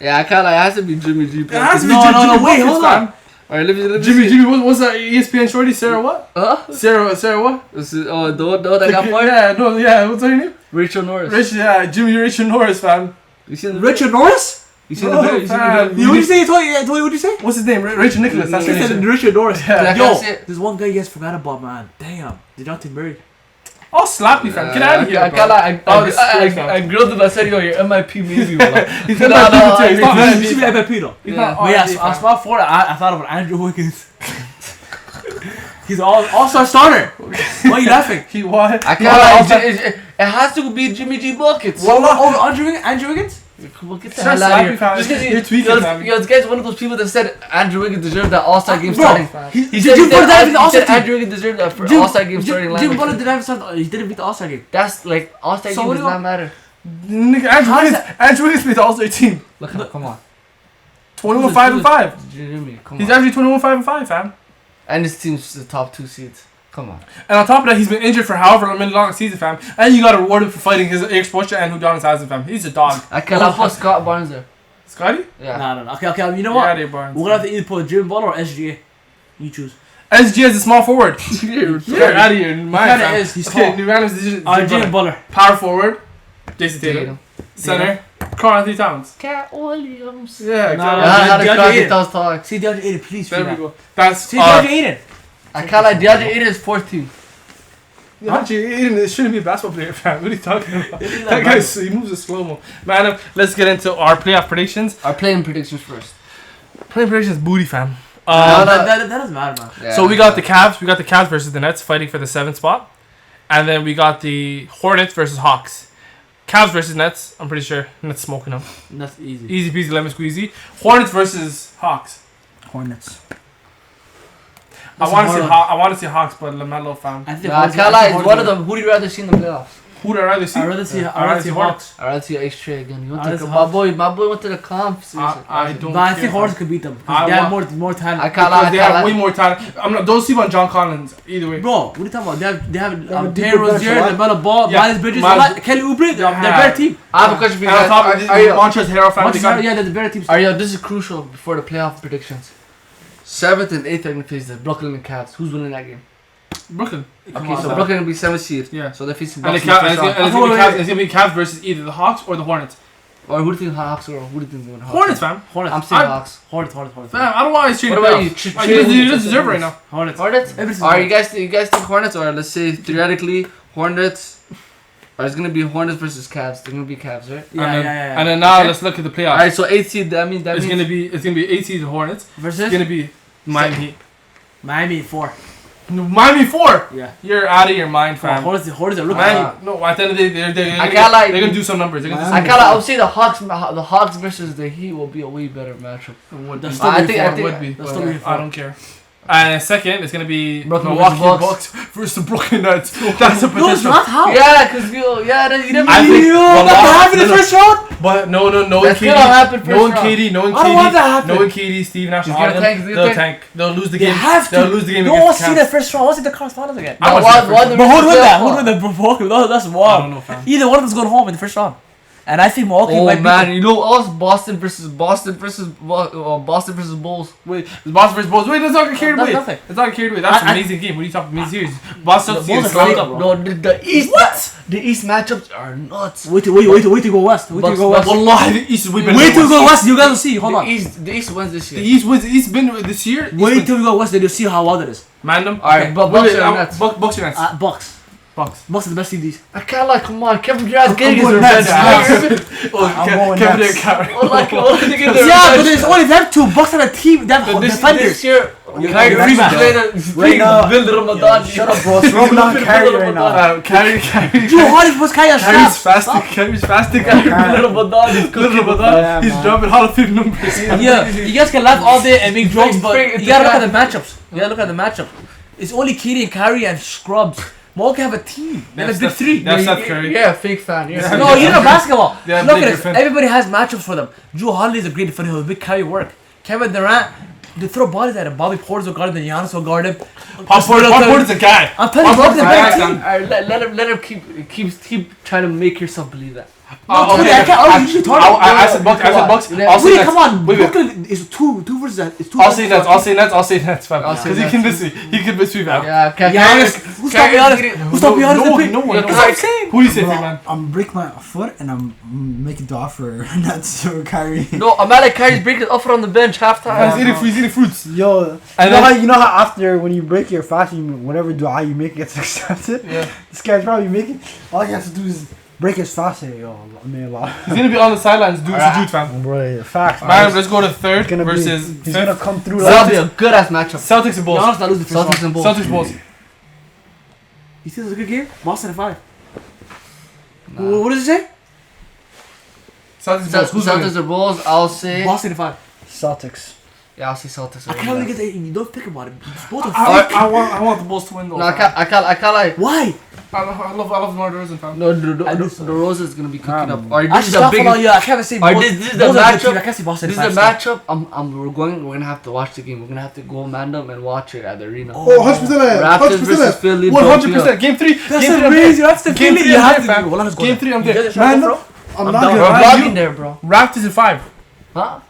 Yeah, I kinda, it has to be Jimmy G. It has to be No, Jimmy no, no, wait, Buckets, hold on. fam. Alright, let me Jimmy, see. what's that ESPN shorty? Sarah what? Huh? Sarah what? This is, the one that got fired? Yeah, what's her name? Rachel Norris. Jimmy Richard Norris, fam. You seen the Richard Norris. You seen No, the video? You seen the fam. video? What did you say? Tony, what did you say? What's his name? Rachel Nicholas. That's He his said name. Richard Norris. Yeah. Yo, That's it. there's one guy you guys forgot about, man. Damn, DeJounte Murray. I'll slap you, fam. Get out of here, bro. I grilled him. I said, yo, you're MIP maybe. He's No, not no, He's not I- He MVP. should be MVP though. He's not But yeah, MVP, so I fam. small forward. I thought of Andrew Wiggins. He's all-star starter. Why are you laughing? He what? I can't. It has to be Jimmy G buckets. Over Andrew Wiggins? Come on, get the Start hell out of here. slapping, fam. Just 'cause You're tweaking, fam. Yo, this guy's one of those people that said Andrew Wiggins deserved that All-Star game Bro, starting. he said Jim Butler didn't even he All-Star said team. Andrew Wiggins deserved that for All-Star game starting Jim lineup. Butler didn't have start. He didn't beat the All-Star game. That's like All-Star So game what does do you- not matter. Nigga, Andrew Wiggins made the All-Star team. Look, come on. 21, 5 and 5. Jimmy, come He's on. averaging 21, 5 and 5, fam. And his team's the top 2 seeds. Come on. And on top of that, he's been injured for however many long season, fam. And you got to reward him for fighting his exposure and Udonis Hassan, fam. He's a dog. I cannot put Scott Barnes there. Scotty? Yeah. No. Okay. You know what? Yeah, Barnes. We're gonna have to either put Jim Butler or SGA. You choose. SG is a small forward. You're Get out of here. Mine, kinda fam. is. He's Okay, tall. new random decision. Jim Butler. Power forward. Jason Tatum. Tatum. Center. Carl Anthony Towns. Cat Williams. Yeah, No, exactly. Yeah, I had a DeAndre crack Ayton. at those talks. See DeAndre Ayton, please. There we Free go. That's See DeAndre Ayton. I can't like DeAndre Ayton is 14. It shouldn't be a basketball player, fam. What are you talking about? That guy, he moves a slow-mo. Man, let's get into our playoff predictions. Our playing predictions first. Playing predictions, booty, fam. That doesn't matter, man. Yeah. So we got the Cavs. We got the Cavs versus the Nets fighting for the 7th spot, and then we got the Hornets versus Hawks. Cavs versus Nets. I'm pretty sure Nets smoking them. That's easy. Easy peasy lemon squeezy. Hornets versus Hawks. Hornets. I want to see Hawks, but LaMelo, fam. I think Nah, I can't lie. It's one of them. Who do you rather see in the playoffs? Who would I rather see? I'd rather see Hornets. Hawks. I'd rather see Ace Trey again. You I'd want rather to see my Hawks. boy went to the conf. I don't. But I care, think fam. Hornets could beat them. I They have want- more talent. I can't Because lie. they have way more talent. Don't sleep on John Collins either way. Bro, what are you talking about? They have a Terry deeper bench, Rozier, right? LaMelo Ball, Yeah, Miles Bridges, Miles- Kelly Oubre. They're a Yeah. better team. I have a question for you And on guys. top of this, Are you? Montrezl Harrell, fam. They got- Yeah, they're the better teams. Are you? This is crucial before the playoff predictions. 7th and 8th are gonna face the Brooklyn and Cavs. Who's winning that game? Brooklyn. Okay, so Brooklyn gonna be 7th seed. Yeah. So they're facing And Bucks the in the Cavs, first round. it's gonna be Cavs versus either the Hawks or the Hornets. Or who do you think Hawks or who do you think win? Hornets, fam. Hornets. I'm saying I'm- Hawks. Hornets. Fam, I don't want to change What the about you? playoffs. You just deserve it right now. Hornets. Hornets. Everything's Are you Hornets. guys think Hornets, or let's say theoretically Hornets? Or it's gonna be Hornets versus Cavs. They're gonna be Cavs, right? Yeah. And then now Okay. let's look at the All playoffs. right, so 8th seed. That means It's gonna be 8 seed Hornets. It's Versus gonna be Miami Heat. Miami 4. Miami 4. Yeah. You're out of your mind, fam. Hornets are looking. Miami. No, at the end of the day, they're I can't lie. They're gonna do some numbers. They're gonna do I some kinda, I would say the Hawks versus the Heat will be a way better matchup. That's I still think- I I think- would be. That's but still I don't care. And second, it's gonna be Brooklyn Milwaukee versus Bucks versus the Brooklyn Nets. That's a No, it's potential. not how. Yeah, cause you never. I think That happened in the first round. But no, That's gonna happen first no one round. KD, no one I don't want that to KD, happen. no one KD, Steve Nash, He's all gonna of them, tank, he's gonna they'll tank. tank. They'll lose the They game. have to. They'll lose the game No one's against seen the the first round. I want to see the conference finals again. I want to see the first round. But who would win that? Who Who would win the Milwaukee? That's I wild. don't know, fam. Either one of them's going home in the first round. And I think Milwaukee Oh might beat man, them. you know us Boston versus Bulls. Wait, it's Boston versus Bulls. Wait, let's not get carried That's away. nothing. Let's not get carried away. That's an I- amazing game. What are you talking about? Amazing series. Boston The Celtics Bulls is are strong. strong, bro. No, the East. What? The East matchups are nuts. Wait to go west. Wait to go west. Wallahi, the East is way better. Wait than till we the go West. west. You guys will see. Hold on. The East wins this The year. East wins. The East been this year. Wait till we go west. Then you'll see how wild it is. Mandem. Alright, but Bucks or Nets? Bucks or Nets. Bucks. Bucks. Bucks are the best CDs. I can't like, come on, Kevin Durant's getting his going revenge. Nets. Oh, I'm going Kevin Nets. Durant. What like they get their Yeah, but revenge? there's only them two. Bucks on a team. They have This defenders. year, Kyrie Nets Irving though. he's Right now- build Ramadan. Shut up, bro. It's rubbing on Kyrie right now. Kyrie. Joe Hardy was kind of Carrie's snaps. fasting. Carrie's fasting. Build Ramadan. He's Little cooking. Yeah, He's man. dropping Hall of Fame numbers. Yeah, you guys can laugh all day and make jokes, but bring it you gotta look together. at the matchups. You gotta look at the matchup. It's only KD and Kyrie and scrubs. Milwaukee have a team. They have a big three. That's Steph Curry. Yeah, fake fan. Yeah. No, you know basketball. They have Look Blake at this. Griffin. Everybody has matchups for them. Drew Holiday is a great defender. He'll make Kyrie work. Kevin Durant, they throw bodies at him. Bobby Portis will guard him. Then Giannis will guard him. Pop Porter's a guy. I'm telling you, Milwaukee's a better team. Alright, let him keep trying to make yourself believe that. No, Tony, I can't. I usually talk. I said Bucks. I'll say Wait, Nets. come on. Wait. Brooklyn is two versus that. It's two. I'll say Nets. Fam. I'll say Because he Nets. convinced me. He convinced me, fam. Yeah, Giannis. Who's stopping Giannis? Who's stopping Giannis? No one. That's what I'm saying. Who do you say, Bro, man? I'm breaking my foot and I'm making the offer Nets or Kyrie. No, I'm like Kyrie's breaking off on the bench halftime. He's eating fruits. Yo, And you know how after when you break your fast, whatever dua you make gets accepted. Yeah. This guy's probably making. All he has to do is break his fast. Say, yo, I mean, He's gonna be on the sidelines doing sujood, fam. bro, facts. Man, let's go to third He's gonna versus he's gonna fifth. come through That'll be like. a good ass matchup. Celtics and Bulls. Giannis not losing the first Celtics round. and Bulls. Celtics Bulls. You think it's a good game? Boston at 5. What does it say? Celtics Bulls. Who's Celtics winning? or Bulls? I'll say. Boston at 5. Celtics. Yeah, I'll say Celtics. I can't really get that. You don't think about it. It's both are I fake. want the Bulls to win though. No, I can't like. Why? I love DeMar DeRozan, fam. No, DeRozan is gonna be cooking up. Alright, I this is the biggest. yeah, I can't say Alright, this is the matchup. I can't say Boston. This is the matchup. We're gonna have to watch the game. We're gonna have to go random and watch it at the arena. Oh, 100%. Raptors versus Philly. 100%. Game 3. That's amazing. That's the Game Philly. 3, You I'm have there, to. fam. Well, let's go. Game 3, I'm there. Man, I'm not We're gonna lie. vlogging there, bro. Raptors in 5. Huh?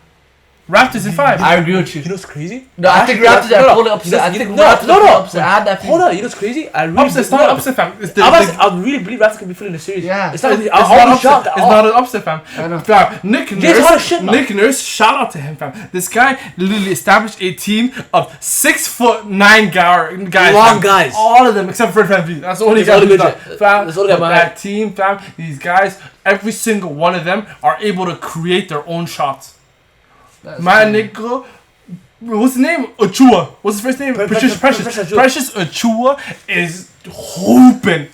Raptors in 5. I agree with you. You know what's crazy? No, I think Raptors are fully upset. I think Raptors are upset. I had that feeling. Hold on, you know what's crazy? I really Upset, it's not an upset, fam. It's the, I really believe Raptors can be fully in the series. Yeah. It's not. It's I'll not be shocked. upset. It's not an upset, fam. I know. Fam, Nick James Harden shit, Nurse. man. Nick Nurse. Shout out to him, fam. This guy literally established a team of 6'9" guys. Long fam. guys. All of them except for Fred VanVleet. That's the only He's guy only who's good done. shit. Fam, That's the only guy but behind. that team, fam. These guys, every single one of them are able to create their own shots. My nigga. What's his name? Achua. What's his first name? Precious Achua is hooping.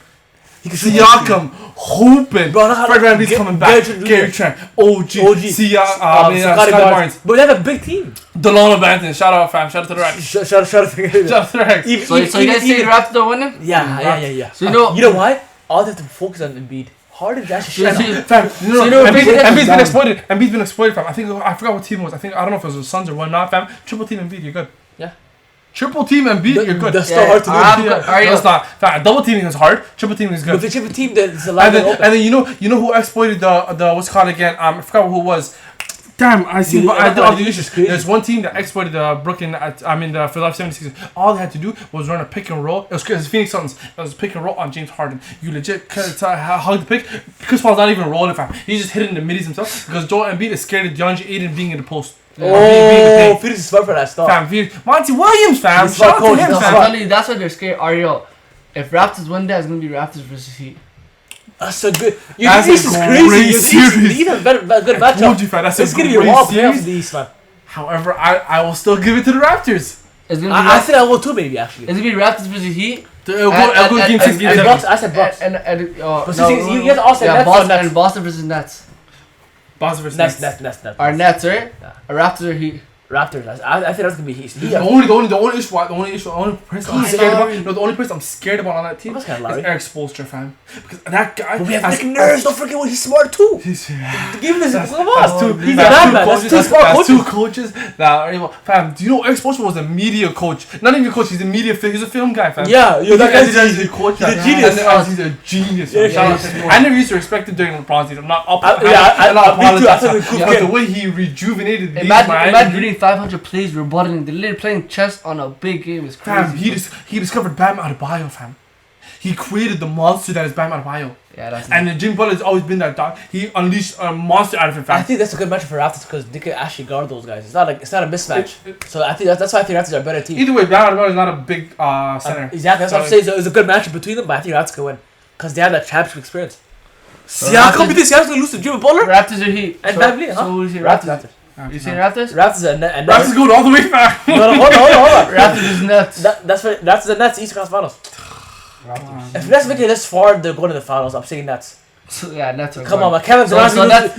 Siakam hooping. Bro, Fred VanVleet's coming back. Gary Trent. OG. Scotty Barnes. But they have a big team. Delano Banton. Shout out, fam. Shout out to the Rex. Shout out. Shout out to the Rex. So you guys say Raptors are winning? Yeah. So you know why? All they have to focus on Embiid. Harden's actually shit. Fam, Embiid's been exploited. Embiid's been exploited, fam. I forgot what team it was. I don't know if it was the Suns or whatnot, fam. Triple team Embiid, you're good. Yeah. Triple team Embiid, you're good. That's still hard to do. No, it's not. Fam, double teaming is hard. Triple teaming is But good. the triple team, it's a lot. And then you know who exploited the what's it called again? I forgot who it was. Damn, I see. There's one team that exploited the the Philadelphia 76ers. All they had to do was run a pick and roll. It was Phoenix Suns. It was a pick and roll on James Harden. You legit hug the pick. Chris Paul's not even rolling, fam. He's just hitting the middies himself because Joel Embiid is scared of DeAndre Ayton being in the post. Oh, Phoenix is smart for that stuff. Fam, Monty Williams, fam. He's Shout out smart to him, coach, fam. I'm telling you, that's why they're scared. Ariel, if Raptors win that, it's gonna be Raptors versus Heat. That's a good. That's This is a crazy. great series. You need a good matchup. Told you, fam. That's It's a gonna be great a wild playoffs series. in the East, man. However, I will still give it to the Raptors. It's gonna be I think I will too, maybe actually. It's gonna be Raptors versus Heat. It'll go game 6, game And 7. Bucks, I said Bucks. But since you guys all said Nets or Boston Nets. and Boston versus Nets. Boston versus Nets. Our Nets, right? Our Raptors or Heat. Raptors. I think that's gonna be Heat. The only person I'm scared about. No, the only person I'm scared about on that team That's is kinda Larry. Eric Spoelstra, fam. Because that guy. But we have Nick Nurse. Don't forget what he's smart too. Give him this. That's two. He's a That's bad two man. coaches. That's two smart That's coaches. two coaches that are able. Fam, do you know Eric Spoelstra was a media coach? Not even a coach. He's a media. He's a film guy, fam. Yeah, that guy's a coach. he's a genius. He's a genius. Yeah, Shout out to him. I never used to respect him during LeBron's days. I'm not up. I- I'm not me too. I apologizing. thought he was a good But kid. the way he rejuvenated these Imagine reading 500 plays, rebutting. They're literally playing chess on a big game. It's Fam, crazy. he discovered Bam Adebayo, fam. He created the monster that is Bam Adebayo. Yeah, that's And Jimmy Butler has always been that dog. He unleashed a monster out of him, I fam. think that's a good matchup for Raptors because they can actually guard those guys. It's not a mismatch. So I think that's why I think Raptors are a better team. Either way, Bam Adebayo is not a big center. Exactly, that's what I'm saying. So it's a good matchup between them, but I think Raptors can win because they have that championship experience. Raptors- Siakam gonna lose to Jimmy Butler Raptors or Heat. and So- Van Vliet, huh? So who is it? Raptors. You saying Raptors? Raptors and Raptors going all the way back. No, hold on. Raptors is Nets. That's what Raptors and Nets Eastern Conference Finals. If Nets make it this far, they're going to the finals. I'm saying Nets. So, yeah, Nets are Come on, going. man. Kevin Durant. So Nets-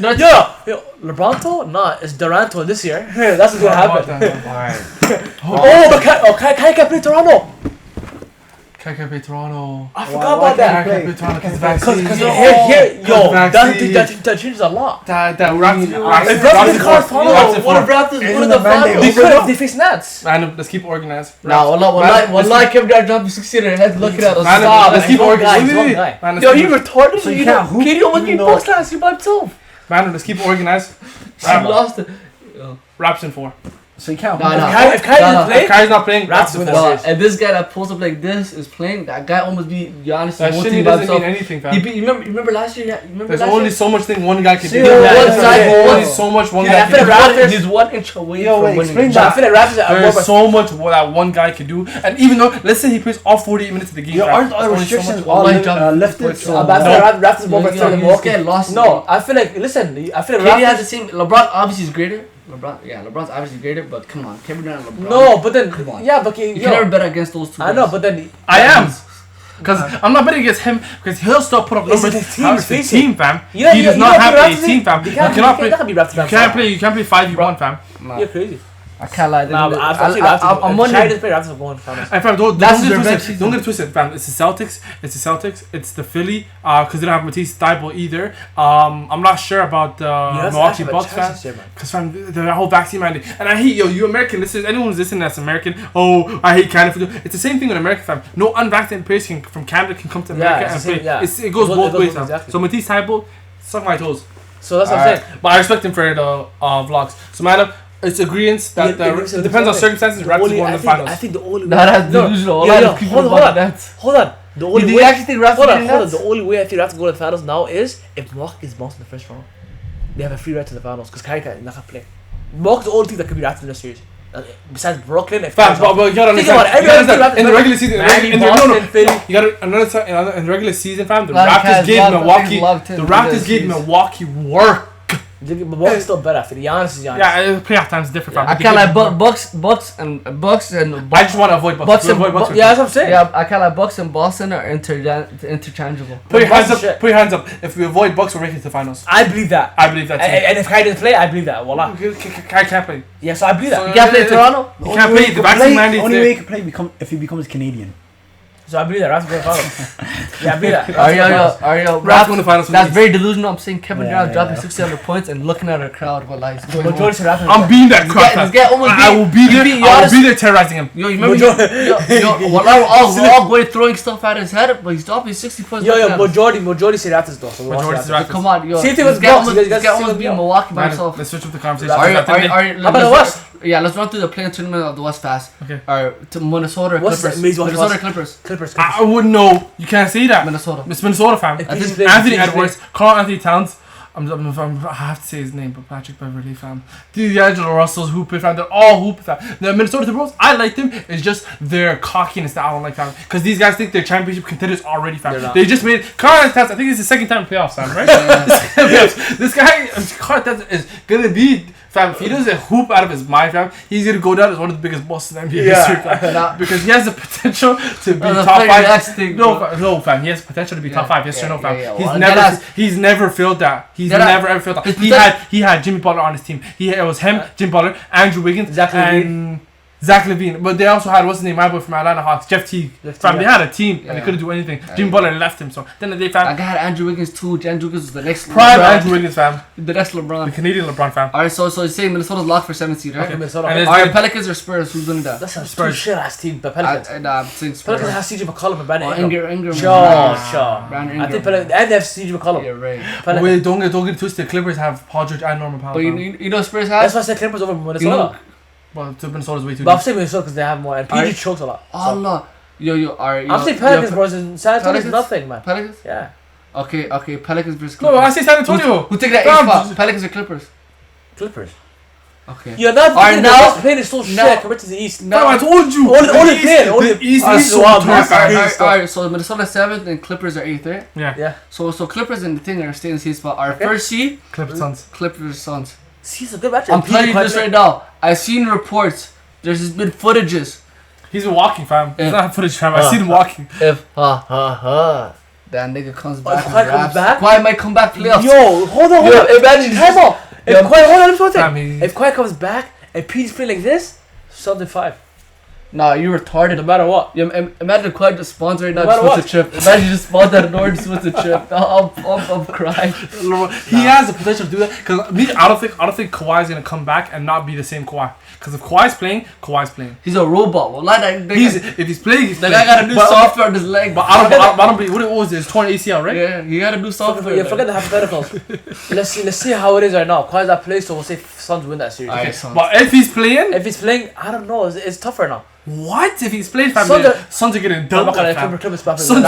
Yo, LeBronto? Nah, it's Duranto this year. That's what's gonna happen. Alright. Oh, but Kai can't play Toronto. Can't play Toronto. I forgot about that. Can't play Toronto because Because vaccine. that changes a lot. That Raptors. If Raptors make the finals, What if Raptors Isn't win the the mandate finals? they could if they face Nets. Man, let's keep organized. Nah, wallah, Kevin Durant dropped 16 and head looking at us. Man, Stop. let's keep One organized. guy, one guy. Man, Yo, let's you keep- retarded? So you you know, can't hoop, KD almost even beat though- Bucks last year by himself. Man, let's keep organized. She lost it. Raps in 4. So you can't. Nah, hoop. nah. If Kai didn't play, If Kyrie's not playing, Raps win in the 4. series. And this guy that pulls up like this is playing. That guy almost beat Giannis. That whole shit team by doesn't himself. mean anything, fam. He beat, you remember last year? Yeah, you remember There's last only year? so much thing one guy can do. See, one side, Only one- so much one Yeah, guy I can feel do. like He's 1 inch away Yo, from wait, winning. explain I feel like Raptors are There's more. so much that one guy can do, and even though let's say he plays all 48 minutes of the game, Yo, fam, aren't there's all only so restrictions much all one lifted? jump. Lifted so I feel like Raptors more better than This Milwaukee. guy lost. No, I feel like listen. I feel like KD has Raptors. the same. LeBron obviously is greater. LeBron's obviously greater, but come on, Kevin Durant and LeBron. No, but then Come on. yeah, but You can never bet against those two. I know, guys. but then I am. Because I'm not betting against him because he'll still put up It's numbers. the team, How it's is the facing. team, fam. Yeah, He does not have a team, fam. You You cannot play. That can be Raptors. You can't play 5v1, fam. You're crazy. I can't lie. Nah, I'm wondering. China's play Raptors are going finals. And fam, don't That's get their it best twisted. season. Don't get it twisted, fam. It's the Celtics. It's the Philly. Because they don't have Matisse Thybulle either. I'm not sure about the Milwaukee Bucks, fam. Because fam, the whole vaccine mandate. And I hate you American listeners. Anyone who's listening that's American. Oh, I hate Canada. It's the same thing with America, fam. No unvaccinated players from Canada can come to America and play. It goes both ways, fam. exactly. So Matisse Thybulle, suck my toes. So that's what I'm saying. But I respect him for the vlogs. So man, it's agreement that it depends on circumstances. Raptors won the finals. I think the only way. That's delusional. Hold on. The only Do way. you actually think Raptors Hold winning on. that? The only way I think Raptors go to the finals now is if Milwaukee is bounced in the first round. They have a free ride to the finals because Kyrie is not gonna play. Milwaukee's the only team that could be Raptors in this series. Besides Brooklyn, if Fam, but you gotta understand. In the regular season, in the regular season, fam, the Raptors gave Milwaukee work. Milwaukee's still better. For the Giannis is Giannis. Yeah, playoff times is different, fam. I can't lie. Bucks and I just want to avoid Bucks. and Yeah, that's what I'm saying. yeah, I can't lie. Bucks and Boston are interchangeable. Put your hands up. Put your hands up. If we avoid Bucks, we're making it to the finals. I believe that. I believe that too. And if Kyrie didn't play, I believe that. Voila. I can't play. Yeah, so I believe that. You can't play Toronto. You can't play. The vaccine mandate. Only way he can play if he becomes Canadian. So I believe that. Raptors go to the finals. Yeah, I believe that. Raptors won the finals. That's very delusional. I'm saying Kevin Durant dropping 600 points and looking at our crowd while like Majority said Raptors. I'm beating that crap. I will be there. I will be there terrorizing him. Yo, you remember? We're all going throwing stuff at his head, but he's dropping 60 points. Majority say Raptors though. So Majority say Raptors. Come on, yo. Same thing with This guy Bucks. You guys almost see beat them Milwaukee by Man, himself. let's switch up the conversation. How about the West? Yeah, let's run through the play-in tournament of the West fast. Okay. Alright, to Minnesota What's Clippers. that? Amazing. Minnesota Clippers. Clippers. I wouldn't know. You can't say that. Minnesota. It's Minnesota, fam. Please Anthony play. Edwards, Carl Anthony Towns. I have to say his name, but Patrick Beverley, fam. D'Angelo Russell's hooping, fam. They're all hooping, fam. The Minnesota Timberwolves, I like them. It's just their cockiness that I don't like, fam. Because these guys think they're championship contenders already, fam. They just made Carl Anthony Towns. I think it's his second time in playoffs, fam. Right? This guy, Carl Anthony Towns, is gonna be. Fam, if he doesn't hoop out of his mind, fam, he's gonna go down as one of the biggest bosses in NBA history, fam. Because he has the potential to be top 5. No, fam, he has potential to be top 5. Yes or no, fam? He's never failed that. He's never ever failed that. He had Jimmy Butler on his team. It was him, Jimmy Butler, Andrew Wiggins, and Zach LaVine. But they also had, what's his name, my boy from Atlanta Hawks, Jeff Teague. Fam, they had a team and they couldn't do anything. Jimmy Butler left him, so then they found. I got Andrew Wiggins too. Andrew Wiggins was the next prime LeBron. Andrew Wiggins, fam. The next LeBron. The Canadian LeBron, fam. Alright, so you're saying Minnesota's locked for 7th seed, right? Okay, Minnesota. And Alright, Pelicans or Spurs? Who's winning that? That's a Spurs. shit ass team. The Pelicans. I'm saying Spurs. Pelicans has CJ McCollum and Brandon Ingram. Sure. Brandon I think Ingram. Pelicans and they have CJ McCollum. Yeah, right. Pelicans. Wait, don't get twisted. Clippers have Paul George and Norman Powell. But fam. you know Spurs That's has? why I said Clippers over You Minnesota. know, Well, Minnesota's way too But I'm deep. saying Minnesota because they have more. And PG Alright. chokes a lot. oh no. Alright. I'm saying Pelicans, bros. And San Antonio's Pelicans? nothing, man. Pelicans? Yeah. Okay, Pelicans versus Clippers. No, I say San Antonio. Who take that Fam, 8 spot? Pelicans or Clippers? Clippers. Okay. You're not Alright, thinking the now- West plane is so shit now- compared to the East. No, I told you. Only the play, only- the East Ah, is so wild, tough, man. fam. Alright, so Minnesota 7th and Clippers are 8th, right? Yeah. So Clippers and the thing are staying in the same spot. Our Okay. first seed, Clippers Suns. Clippers Suns. See, it's a good match. I'm telling you this right now. I've seen reports. There's been footages. He's been walking, fam. Yeah. It's not footage, fam. I seen him walking. If that nigga comes back, Kawhi comes back? Kawhi might come back playoffs. Yo, hold on. Imagine Time out. If Yeah. Kawhi, hold on, let me Fam, say If Kawhi comes back and Pete's playing like this, Suns in 5. Nah, you retarded. No matter what. Yeah, imagine Kawhi just spawns right now, No just matter wants a chip. Imagine he just spawns out of nowhere, just wants a chip. I'm crying. He has the potential to do that. Because I don't think Kawhi's gonna come back and not be the same Kawhi. Because if Kawhi's playing, Kawhi's playing. He's a robot. Well, If he's playing, he's the playing. guy got a new But- software on his leg. But I don't believe what it was. It's torn ACL, right? Yeah, he got a new software. Yeah, forget the hypotheticals. let's see how it is right now. Kawhi's not playing, so we'll say Suns win that series. Alright, Suns. But if he's playing, If he's playing, I don't know. It's tougher now. what? If he's playing, fam, Suns Suns are getting I'm dealt not with, gonna fam. Clippers back. Suns-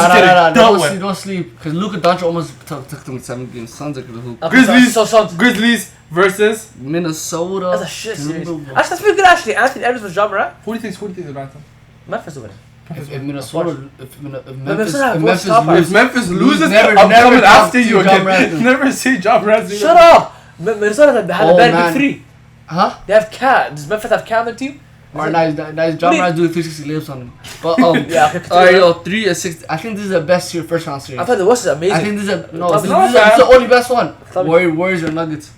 Don't sleep. Because Luka Doncic almost took them 7 games. Suns are gonna hoop. Grizzlies. So Suns. Grizzlies versus. Minnesota. That's a shit series. Timberwolves. Actually, that's pretty good. Actually, Anthony Edwards was job, right? Who do you think's about them? Memphis over there. If Minnesota, if Minnesota have Memphis both top If Memphis loses, never- I'm never coming talk after to you John again. Brandon. Never say John Brandon. Shut up! Minnesota had a Oh, better man. big 3. Huh? They have Cat. Does Memphis have Cat on their team? Or nice, John Brown's doing 360 layups on him. But Yeah, okay, alright, yo, 3 and 6. I think this is the best first round series. I thought the West is amazing. I think this is Top this five. is the only best one. Top- Warriors or Nuggets.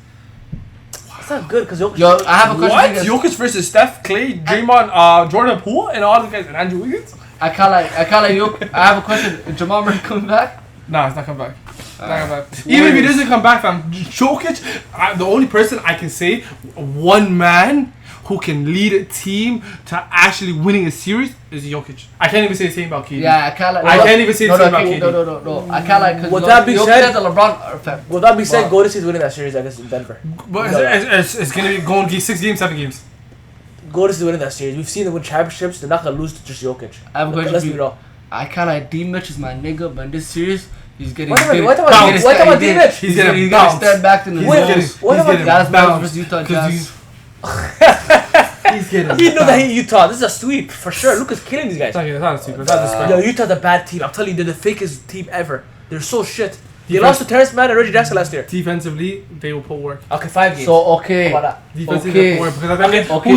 It's not good because Jokic. Yo, I have a question. What? for you guys. Jokic versus Steph, Clay, Draymond, Jordan Poole, and all the guys, and Andrew Wiggins? I can't like Jokic. I have a question. Is Jamal Murray coming back? Nah, it's not coming back. Even if he doesn't come back, fam, Jokic, the only person I can say, one man who can lead a team to actually winning a series is Jokic. I can't even say the same about KD. Yeah, I can't like. I can't even say the same about KD. No. I can't like. With that being said, the LeBron effect. With that being said, Golden State's winning that series, I guess, in Denver. But it's going to be going 6 games, 7 games. Golden State's winning that series. We've seen them win championships. They're not gonna lose to just Jokic. I'm going Let's to be real. I can't like. D-Mitch is my nigga, but in this series, he's getting. What about He's D-Mitch? He's getting gonna bounced. step back in the Wait, zone. what about Dallas Mavericks bounced. versus Utah Jazz. He's getting You know that hate Utah. This is a sweep for sure. Luka's killing these guys. That's not a secret. That's a Yo, Utah's a bad team. I'm telling you, they're the fakest team ever. They're so shit. They lost to Terrence Mann and Reggie Jackson last year. Defensively, they will put work. Okay, 5 games. So okay. How about Defensively, Okay. they will put work. Because I think Okay.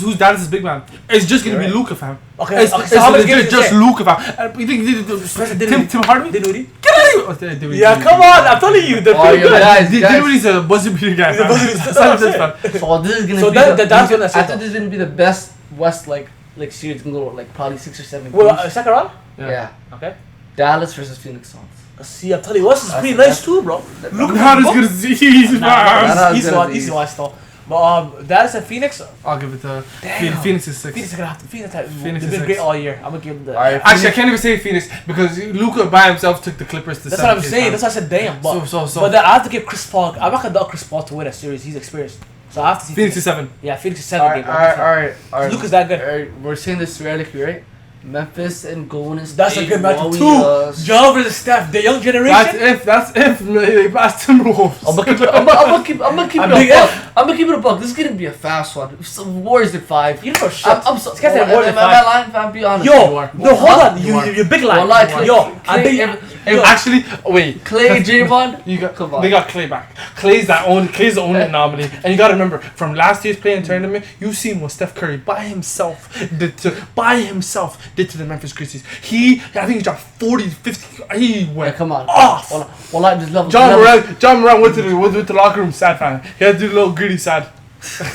who's Dallas' big man? It's just gonna be Right. Luka, fam. Okay, It's okay, so how many games just did you Luka, fam. You think Tim Hardaway? Dinwiddie? Get out of here! Yeah, come on. I'm telling you, they're Oh, pretty yo, good. guys, Dinwiddie's a buzzer beater guy. fam. That's what I'm saying. So this is gonna So be that- the, that's gonna I set think this is gonna be the best West like series. Can go like probably 6 or 7 Well, games. second round? Yeah. Okay. Dallas versus Phoenix Suns. See, I'm telling you, West is pretty nice too, bro. Look Not as good as these, Nah, fam. Easy gonna one, be- easy one still. But Dallas and Phoenix, I'll give it to Damn. Phoenix is 6. Phoenix are gonna have to. Phoenix Phoenix they've is been 6. great all year. I'm gonna give them the. Alright. Actually, I can't even say Phoenix because Luka by himself took the Clippers to That's 7 what I'm games, saying. fam. That's why I said damn. But, So. but then I have to give Chris Paul. I'm not gonna doubt Chris Paul to win a series. He's experienced. So I have to see Phoenix is 7. Yeah, Phoenix is 7 games. Alright. Luka's that good. Alright, we're saying this realistically, right? Memphis and Golden State. That's a good matchup too. Warriors. Ja versus Steph, the young generation. That's if they pass Timberwolves. I'm gonna keep it. I'm gonna keep I'm it big a buck. F. I'm gonna keep it a buck. This is gonna be a fast one. Warriors at 5. You know shit. I'm so. This guy's at Warriors Am I lying, fam? Be honest. Yo, are. no, hold on. You are. You're big line. Wallahi, Clay- Yo, I Clay- bet. Actually, wait. Clay, Draymond. They got Clay back. Clay's the only anomaly. And you gotta remember, from last year's playing tournament, you've seen what Steph Curry by himself did to the Memphis Grizzlies. I think he dropped 40, 50. He Yeah, went come on. off. Wallahi, just love. John Moran went to the locker room sad, fam. He had to do a little gritty sad.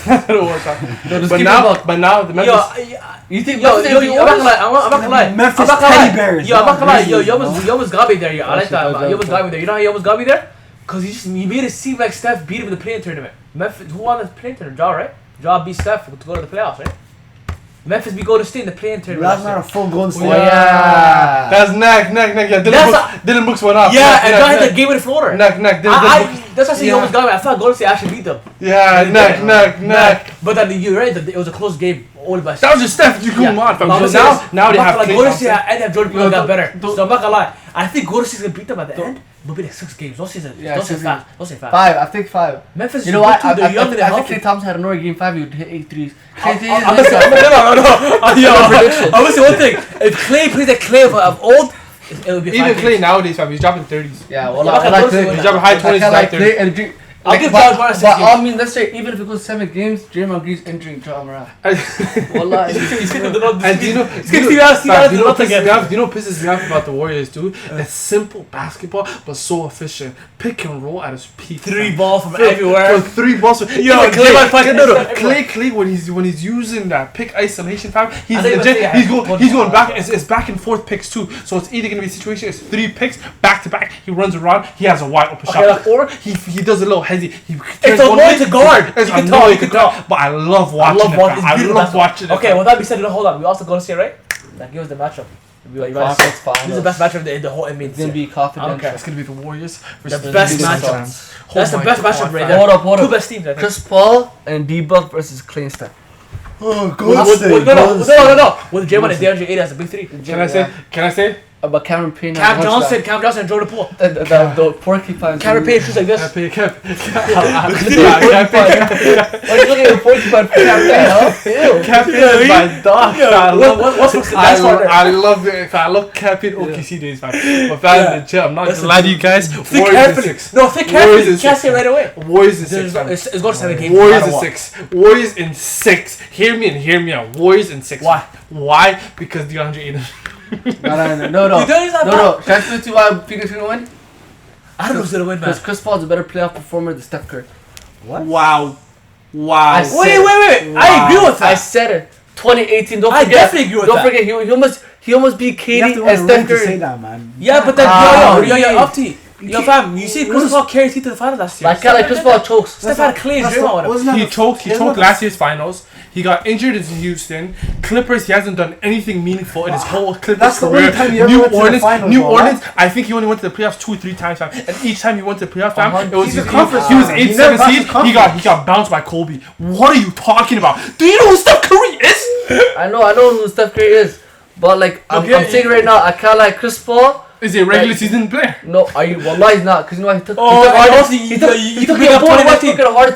That'll work out. just But keep now, it a buck. the Memphis. You think Yo, Memphis yo, gonna be I'm not gonna Warriors? lie. I'm not gonna lie. Memphis I'm not gonna Teddy lie. Bears, Yo, I'm not not gonna lie. Yo, Grizzlies, you almost got me there. Yo, I like that. Actually, You almost got me there. You know how you almost got me there? Cause he made it seem like Steph beat him in the play-in tournament. Memphis, who won the play-in tournament? Ja, right? Ja beat Steph to go to the playoffs, right? Memphis beat Golden State in the play-in tournament. That's not a full Golden State. Oh yeah. That's neck. Yeah, Dylan Brooks went off. Yeah, and Ja hit the neck. game with a floater. Neck. Dylan Brooks. That's why I said he almost got me. I thought Golden State actually beat them. Yeah, neck. But then you're right. It was a close game. Only by That was just Steph. You come on, fam. But I'm Now saying, they have like Klay Golden State Thompson. and Jordan Poole got better. don't- So I'm not gonna lie. I think Golden State's gonna beat them at the end. But be like 6 games. Don't say that. Yeah, Don't say 6 fast. Don't say fast. 5. I think 5. Memphis. You know what? Too, they're young and they're I think healthy. Klay Thompson had another game 5. He would hit 8 threes. I'm gonna say one thing. If Clay plays like Clay of old, it'll be Even 5 Clay games. nowadays, fam, he's dropping 30s. Yeah, I'm not I gonna like go Klay. to He's dropping high I 20s, kinda high like 30s. Klay and I'll give Ja Morant 6 But games. I mean, let's say even if it goes 7 games, Draymond Green's injuring Ja Morant. Wallahi. He's gonna do not. And do you know, He's gonna see us. do you know what pisses me off about the Warriors, dude? It's simple basketball, but so efficient. Pick and roll at his peak. 3 ball from For everywhere. 3 balls. Yo, Even Draymond fucking no, everywhere. Clay when he's using that pick isolation, fam, he's I think legit. that's- He's going back. It's back and forth picks too. So it's either gonna be a situation. It's 3 picks back to back. He runs around. He has a wide open Okay, shot, like- or he does a little hezzy. It's annoying to guard. It's You can annoying tell, you to can tell. guard. But I love watching it. watching. fam. I love watching it. Okay, fam. well that being said, hold on. We also gonna say right. That gives us the matchup. Conference This is the best matchup in the whole NBA. It's gonna be confidential. Okay. It's gonna be the Warriors The versus best Suns. matchup. Oh That's the my best God, matchup right fam. there. Hold up. Two best teams, I think. Chris Paul and D-Buck versus Klay and Steph. Oh, Golden State. No. Golden State. No. With Draymond and DeAndre Ayton as a big 3. Can I say? About Cameron Payne. Cam Johnson, and Jordan Poole. The porcupine. Cameron Payne shoots like this. Why are you looking at the porcupine for Cameron Payne? Captain is my dog. What's the best part there? I love it. I love Captain OKC days, man. But fam, chill. I'm not gonna lie to you guys. Think Warriors in carefully. 6. No, think Warriors carefully. in You can't 6, say right away. Warriors in 6. fam. It's going to 7 games. Warriors no in matter 6. Warriors in 6. Hear me out. Warriors in 6. Why? Why? Because DeAndre Ayton. No. You don't use that No. Should I explain to you why Phoenix is gonna win? I don't know who's going to win, man. Because Chris Paul's a better playoff performer than Steph Curry. Wow. Wow. I said- Wait. I agree with I that. said it. 2018. Don't I forget. definitely agree with don't that. forget. He almost beat You have KD to and win a ring Steph to say Curry. that, man. Yeah, but then yo, up to you. Yo, fam, you see Chris Paul carried team to the finals last year. Like kind of Chris Paul chokes. Steph had a clean dream on him. He choked last year's finals. He got injured in Houston. Clippers, he hasn't done anything meaningful in his whole Clippers That's the career. only time he ever went to the finals, New bro, Orleans, I think he only went to the playoffs 2 or 3 times, fam. And each time he went to the playoffs, fam, it was He's a he conference was champ. 8th, He never 7th got seed. his He conference. got bounced by Kobe. What are you talking about? Do you know who Steph Curry is? I know who Steph Curry is, but like I'm saying right now, I can't like Chris Paul. Is he a regular season player? No, are you? Wallah, he's not. Cause you know what he took. Oh, he took and hard. also He took you the bring up opponent. 2019. Took it hard.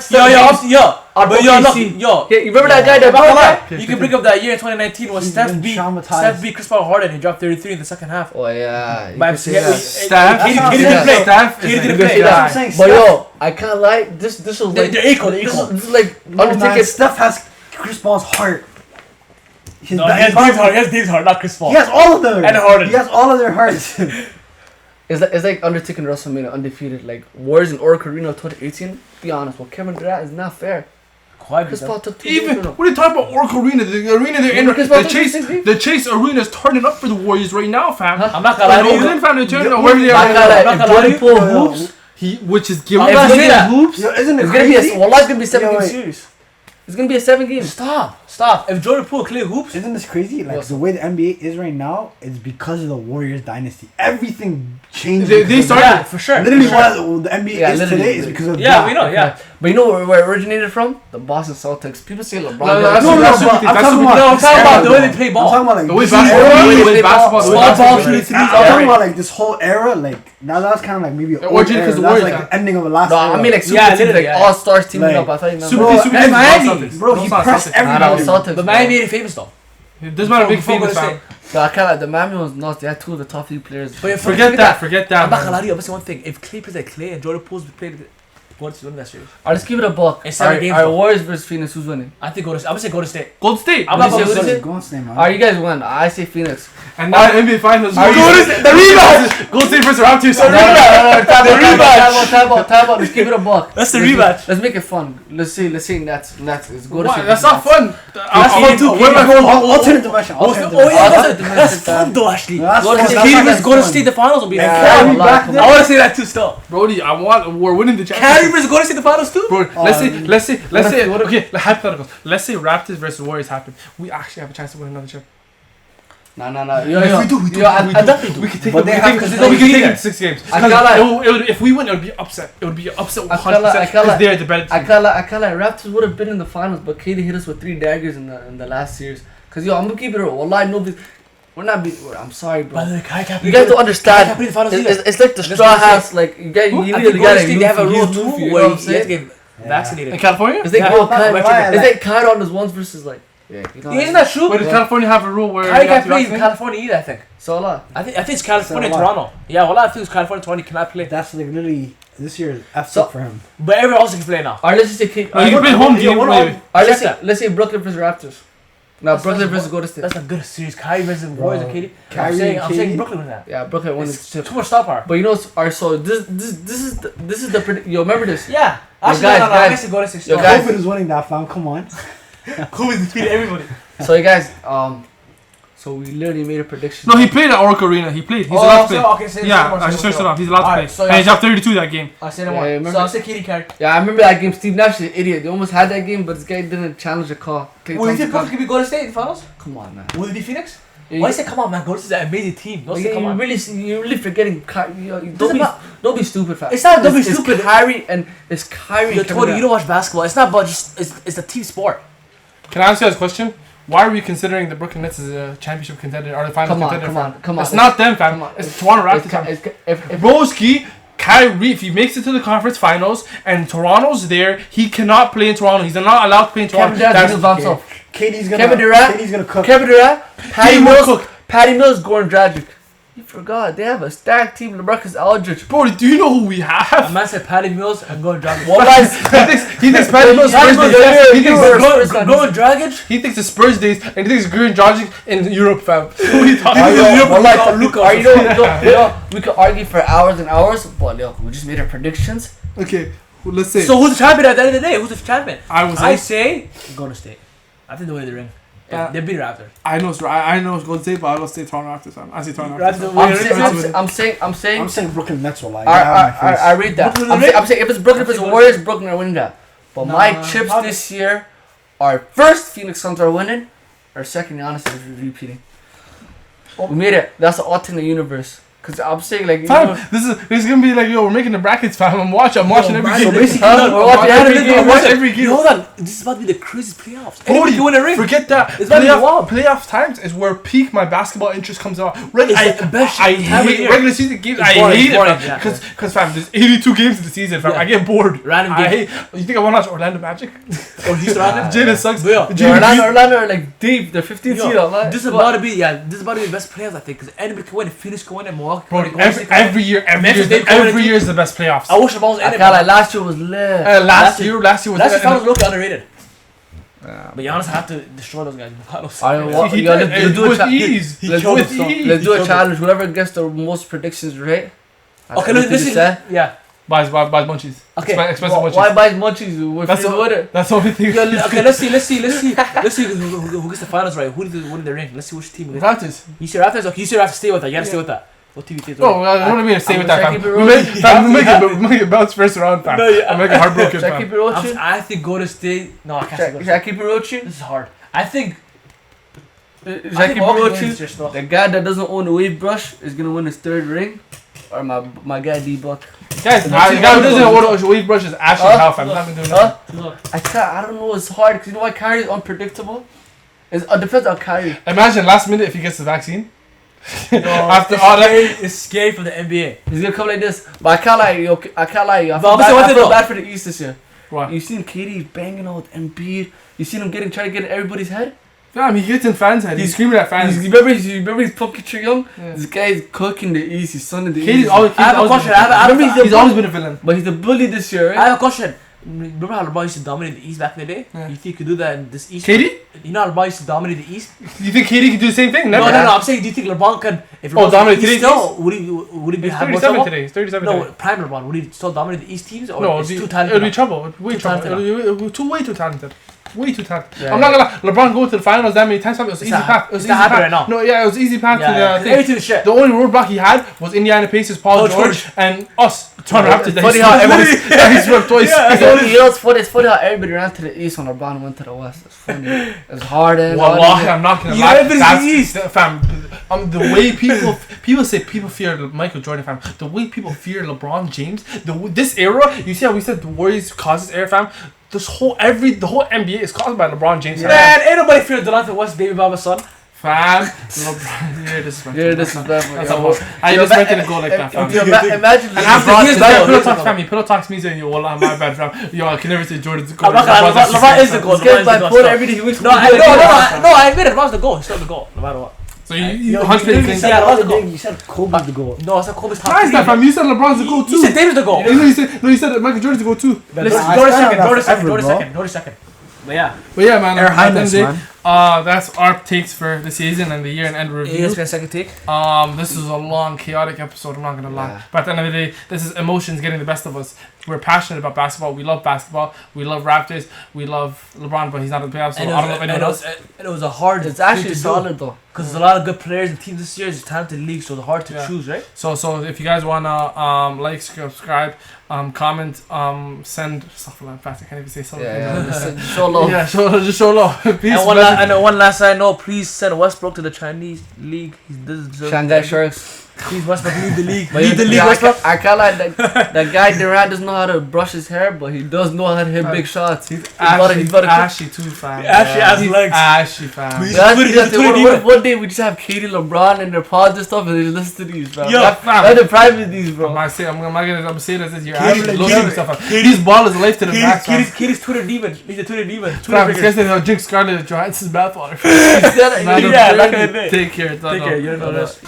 But you're not. Yo, Yeah, you remember that guy that I'm not gonna lie. back? You can bring up that year in 2019 when He's Steph been beat traumatized. Chris Paul hard and he dropped 33 in the second half. Oh yeah. you By can say yeah, that. Steph, he That's didn't what play. I'm Steph He is didn't a play. good That's what guy. I'm saying. But Steph- yo, I can't lie. This was like They're equal. this is like No, man, Undertaker. Steph has Chris Paul's heart. His No, he has Dave's heart. He has Dave's heart, not Chris Paul. He has all of them. And Harden. He has all of their hearts. It's like Undertaker and WrestleMania undefeated. Like Warriors in Oracle Arena 2018. Be honest, well Kevin Durant is not fair. Chris Paul took 2 games Even from him. what are you talking about? Oracle Arena, the arena they're in, Chris Paul the took Chase, 6 games? the Chase Arena is turning up for the Warriors right now, fam. I'm not gonna lie to you. Oakland, fam, they're turning up wherever they I are. can't lie. I'm not If gonna lie to Jordan you. Poole hoops, Which is giving. I'm not if saying he that. hoops, Yo, isn't it it's gonna be crazy? Wallah, it's gonna be a 7 Yo, game wait. series. It's gonna be a 7 game. Stop. If Jordan Poole clear hoops, Isn't this crazy? Like Yes. the way the NBA is right now is because of the Warriors dynasty. Everything changed. They because of started- that. yeah, for sure. Literally, For sure. what the NBA Yeah, is literally. today is because of Yeah, that. we know. Yeah. But you know where it originated from? The Boston Celtics. People say LeBron. No, James- that's No, no, that's but stupid. I'm That's talking stupid. about- No, I'm talking about the way they play I'm ball. talking about like The way this basketball- era. the way basketball- Small ball shooting threes. I'm talking about like this whole era. Like now that's kind of like maybe an old originated era. 'cause the That's Warriors, like the ending of the last No, era. I mean like super Yeah, teams, literally, like yeah. all stars teaming Like, up. I thought you meant. Super Bro, teams, super and teams, Miami, Celtics. bro, he Those are pressed Celtics. Nah, everybody. no, Celtics. But bro. Miami ain't famous though. It doesn't matter, big Before famous, Golden fam. State. No, I can't. The Miami was not. They had 2 of the top 3 players. But Forget that. Forget that. I'm not gonna man. lie to you. I'm gonna say one thing. If Clay plays like Clay and Jordan Poole's played Golden State win that series, Alright, let's keep it a buck. In 7 games, Our though. Warriors versus Phoenix. Who's winning? I think I'm gonna say Golden State. Golden State. I'm What not do you say, gonna what do you say. say? Go on, stay, man. Alright, you guys win. I say Phoenix. And now the NBA Finals. Are you- The rematch. Golden State versus Raptors. Time out. Let's keep it a buck. That's the Let's- rematch. Let's make it fun. Let's say Nets. Let's go to Why? State That's versus not Nets. fun. That's fun too. Where am I going? Alternate dimension. Alternate Oh yeah, dimension. that's fun though actually. That's Golden fun. State- That's Katie fun. versus That's Golden fun. State the finals will be. And Yeah, Kyrie I'm back like, there. I want to say that too. Still, Brody, we're winning the Kyrie championship. versus Golden State the finals too. Bro, let's say, what if- okay, hypotheticals. Let's say Raptors versus Warriors happen. We actually have a chance to win another chip. No. Yes, we do. I definitely do. We could take But they have to we could take either. it 6 games. I can't lie. It would, if we win, it would be upset. It would be upset I 100% can't lie. because they're the better I team. can't lie. Raptors would have been in the finals, but KD hit us with 3 daggers in the last series. Cause yo, I'm gonna keep it real. Wallahi, nobody. We're not. I'm sorry, By the bro. way, Kyrie can't You guys don't Kyrie understand. can't play the finals It's, either. it's like the That's straw what I'm saying. hats. Like you guys, you I really think gotta Golden State they have a move, rule he's too goofy, you where know you what I'm have to saying? get vaccinated. In California? It's like Yeah, yo, I'm not- Kyrie. It's like Kyrie on his ones versus like. Yeah, you know. Isn't that true? But does California have a rule where Kyrie you have can't to play in vaccinate? California either. I think. Salah. I think it's California and So what? Toronto. Yeah, well, I think it's California, Toronto cannot play. That's like literally this year is effed So- up for him. But everyone else can play now. Alright, let's just say. You can play home Yeah, game. one Wait, on- Alright, Check that. let's say Brooklyn versus Raptors. Now Brooklyn versus Golden State. That's a good series. Kyrie versus Warriors and KD. Kyrie I'm and saying KD. Brooklyn with that. Yeah, Brooklyn won the It's chip. too much star power. But you know, alright. So this is the yo, remember this? Yeah. Actually, guys, no. I guys. guess Golden State. Yo, still. guys. COVID is winning that, fam. Come on. COVID defeated everybody. So you guys, so we literally made a prediction. No, he played at Oracle Arena. He played. He's Oh, allowed to so- play. okay, say Yeah, more, I say just more. searched it up. He's allowed to Alright, play. so And yeah. he dropped 32 that game. I say no Yeah, more. remember- So I'll say KD Kyrie. Yeah, I remember that game. Steve Nash is an idiot. They almost had that game, but this guy didn't challenge the call. Klay Will you Thompson think Brooklyn could be Golden State in the finals? Come on, man. Will it be Phoenix? Yeah, Why you- you say come on, man? Golden State's an amazing team. Don't say Yeah, come on. you're really forgetting. Doesn't matter. Don't be stupid, fam. It's not don't be stupid. It's Kyrie and it's Kyrie. You're Tony, you don't watch basketball. It's not about just. It's a team sport. Can I ask you guys a question? Why are we considering the Brooklyn Nets as a championship contender or the final contender? Come on. It's not them, fam. Come on. It's Toronto Raptors, fam. If Broski, Kyrie, if he makes it to the conference finals and Toronto's there, he cannot play in Toronto. He's not allowed to play in Toronto. Kevin Durant by himself. KD's Kevin Durant. KD's gonna cook. Kevin Durant, Patty He will Mills, cook. Patty Mills, Goran Dragic. You forgot they have a stacked team. LeBron Aldridge. Bro, do you know who we A have? man said Patty Mills and going Dragic. he thinks Patty Mills Spurs days. Going Dragic. He thinks the Spurs days and he thinks Goran Dragic in Europe, fam. What are you talking Are you, about? well, Luka. are you know, we could argue for hours and hours, but yo, we just made our predictions. Okay, Let's say. So who's the champion at the end of the day? Who's the champion? I say Golden State. I think they win the ring. They beat Raptors. I know it's Golden State, but I will say Toronto Raptors. I say Toronto Raptors. I'm saying I'm saying Brooklyn Nets will lie. I read that. I'm saying if it's Brooklyn, if it's Warriors, Brooklyn are winning that. But my chips this year are first Phoenix Suns are winning, or second Giannis is repeating. We made it. That's the alternate universe. Cause I'm saying like, fam, this is gonna be like, yo, we're making the brackets, fam. I'm watching every game. We're watching every game. Hold on, this is about to be the craziest playoffs. Anybody can win a ring. Forget that. It's about to be wild. Playoff times is where peak my basketball interest comes out. I hate regular season games. I hate it, cause fam, there's 82 games in the season, fam. I get bored. Random I hate. You think I want to watch Orlando Magic? Or Houston Rockets? Jalen sucks. Orlando are like deep. They're 15 seed. This is about to be the best playoffs, I think, because anybody can win. Phoenix can win, and Milwaukee can win. Every year is the best playoffs. I wish the ball was in it. Like last year was lit. Last year was looking underrated. But Giannis had to destroy those guys. Let's do a challenge. Whoever gets the most predictions right. Okay, listen. Yeah. Buys munchies. Okay. Expensive munchies. Why buys munchies? That's the only thing. Okay, let's see who gets the finals right. Who needs to win the ring? Let's see which team. Raptors. You see Raptors? Okay, you see Raptors. Stay with that. You gotta stay with that. What team you Oh, I don't mean to stay with that, fam. We make it bounce first round, fam. I'm making heartbroken, fam. Should I keep it real with you? I think Golden State. No, I can't. Should I keep it real with you? This is hard. I think. Should I keep it real with you? The guy that doesn't own a wave brush is gonna win his third ring, or my guy D-Buck. Guys, the guy who doesn't own a wave brush is Ashley Howe, fam. I haven't done nothing. I don't know. It's hard because you know why Kyrie is unpredictable. It depends on Kyrie. Imagine last minute if he gets the vaccine. After all that, it's scary for the NBA. He's gonna come like this, but I can't lie. I feel bad for the East this year. Why? You seen KD banging out with Embiid. You seen him trying to get in everybody's head. Yeah, he gets in fans' head. He's screaming at fans. Remember he's Pumpkin Tree Young? Yeah. This guy's cooking the East. He's sunning the East. I have a question. He's always been a villain. But he's a bully this year, right? I have a question. Remember how LeBron used to dominate the East back in the day? Yeah. You think he could do that in this East? KD? You know how LeBron used to dominate the East? You think KD could do the same thing? Never. No. I'm saying, do you think LeBron can? If LeBron dominate today's still, would he be have more 37 trouble? today. He's 37 no, today. prime LeBron. Would he still dominate the East teams? Or no, it's too talented. It'll be trouble. Way too talented. Way too talented. Way too talented. Yeah, I'm not gonna lie. LeBron go to the finals that many times. It was easy path. It was easy path right now. No, yeah, it was easy path to the thing. Shit. The only roadblock he had was Indiana Pacers, Paul George, and us. Toronto Raptors. Funny how he swept twice. It's funny how everybody ran to the East when LeBron went to the West. It's funny. It's Harden. Wallahi, I'm not gonna lie. That's East, fam. The way people say people fear Michael Jordan, fam. The way people fear LeBron James. This era, you see how we said the Warriors caused this era, fam. The whole NBA is caused by LeBron James. Yeah. Man, ain't nobody fear Delonte West, baby Baba's son. Fam, LeBron, you're disrespectful. I just went to go like that, fam. Imagine. And after Pillow Talks me saying, yo, wallah, my bad, fam. Yo, I can never say Jordan's the goal. LeBron is the goal. No, I admit it. LeBron's the goal. He's still the goal, no matter what. So you 100%. You said Kobe's the goal. No, I said Kobe's top. Why is that, fam? You said LeBron's the goal too. You said David's the goal. You said Michael Jordan's the goal too. Go to second. But yeah, man. Air Highness, man. That's our takes for the season and the year and end review. Yes, second take. This is a long, chaotic episode. I'm not gonna lie, but at the end of the day, this is emotions getting the best of us. We're passionate about basketball. We love basketball. We love Raptors. We love LeBron, but he's not in the playoffs, so I don't know if anyone else. And it was a hard. It's actually solid though, because there's a lot of good players and teams this year. It's a talented league, so it's hard to choose, right? So if you guys wanna like, subscribe, comment, send stuff like that. I can't even say something. Show love. Yeah, just show love. Peace. And one last side note, please send Westbrook to the Chinese league. He doesn't deserve Shanghai Sharks. Please, Westbrook, lead the league. Lead the league, Westbrook. I can't lie, that guy Durant doesn't know how to brush his hair, but he does know how to hit big shots. He's ashy too, fam. Ashy has legs. Ashy, fam. One day we just have Katie, LeBron, and their pods and stuff, and they just listen to these, bro. Yo, fam. The private these, bro. I'm gonna say this as you're actually looking stuff. These ball is life to the max. Katie's Twitter demon. He's a Twitter demon. Fam, this guy said he'll drink Scarlett Johansson's bathwater. Yeah, back in the day. Take care. Take care. You don't know this.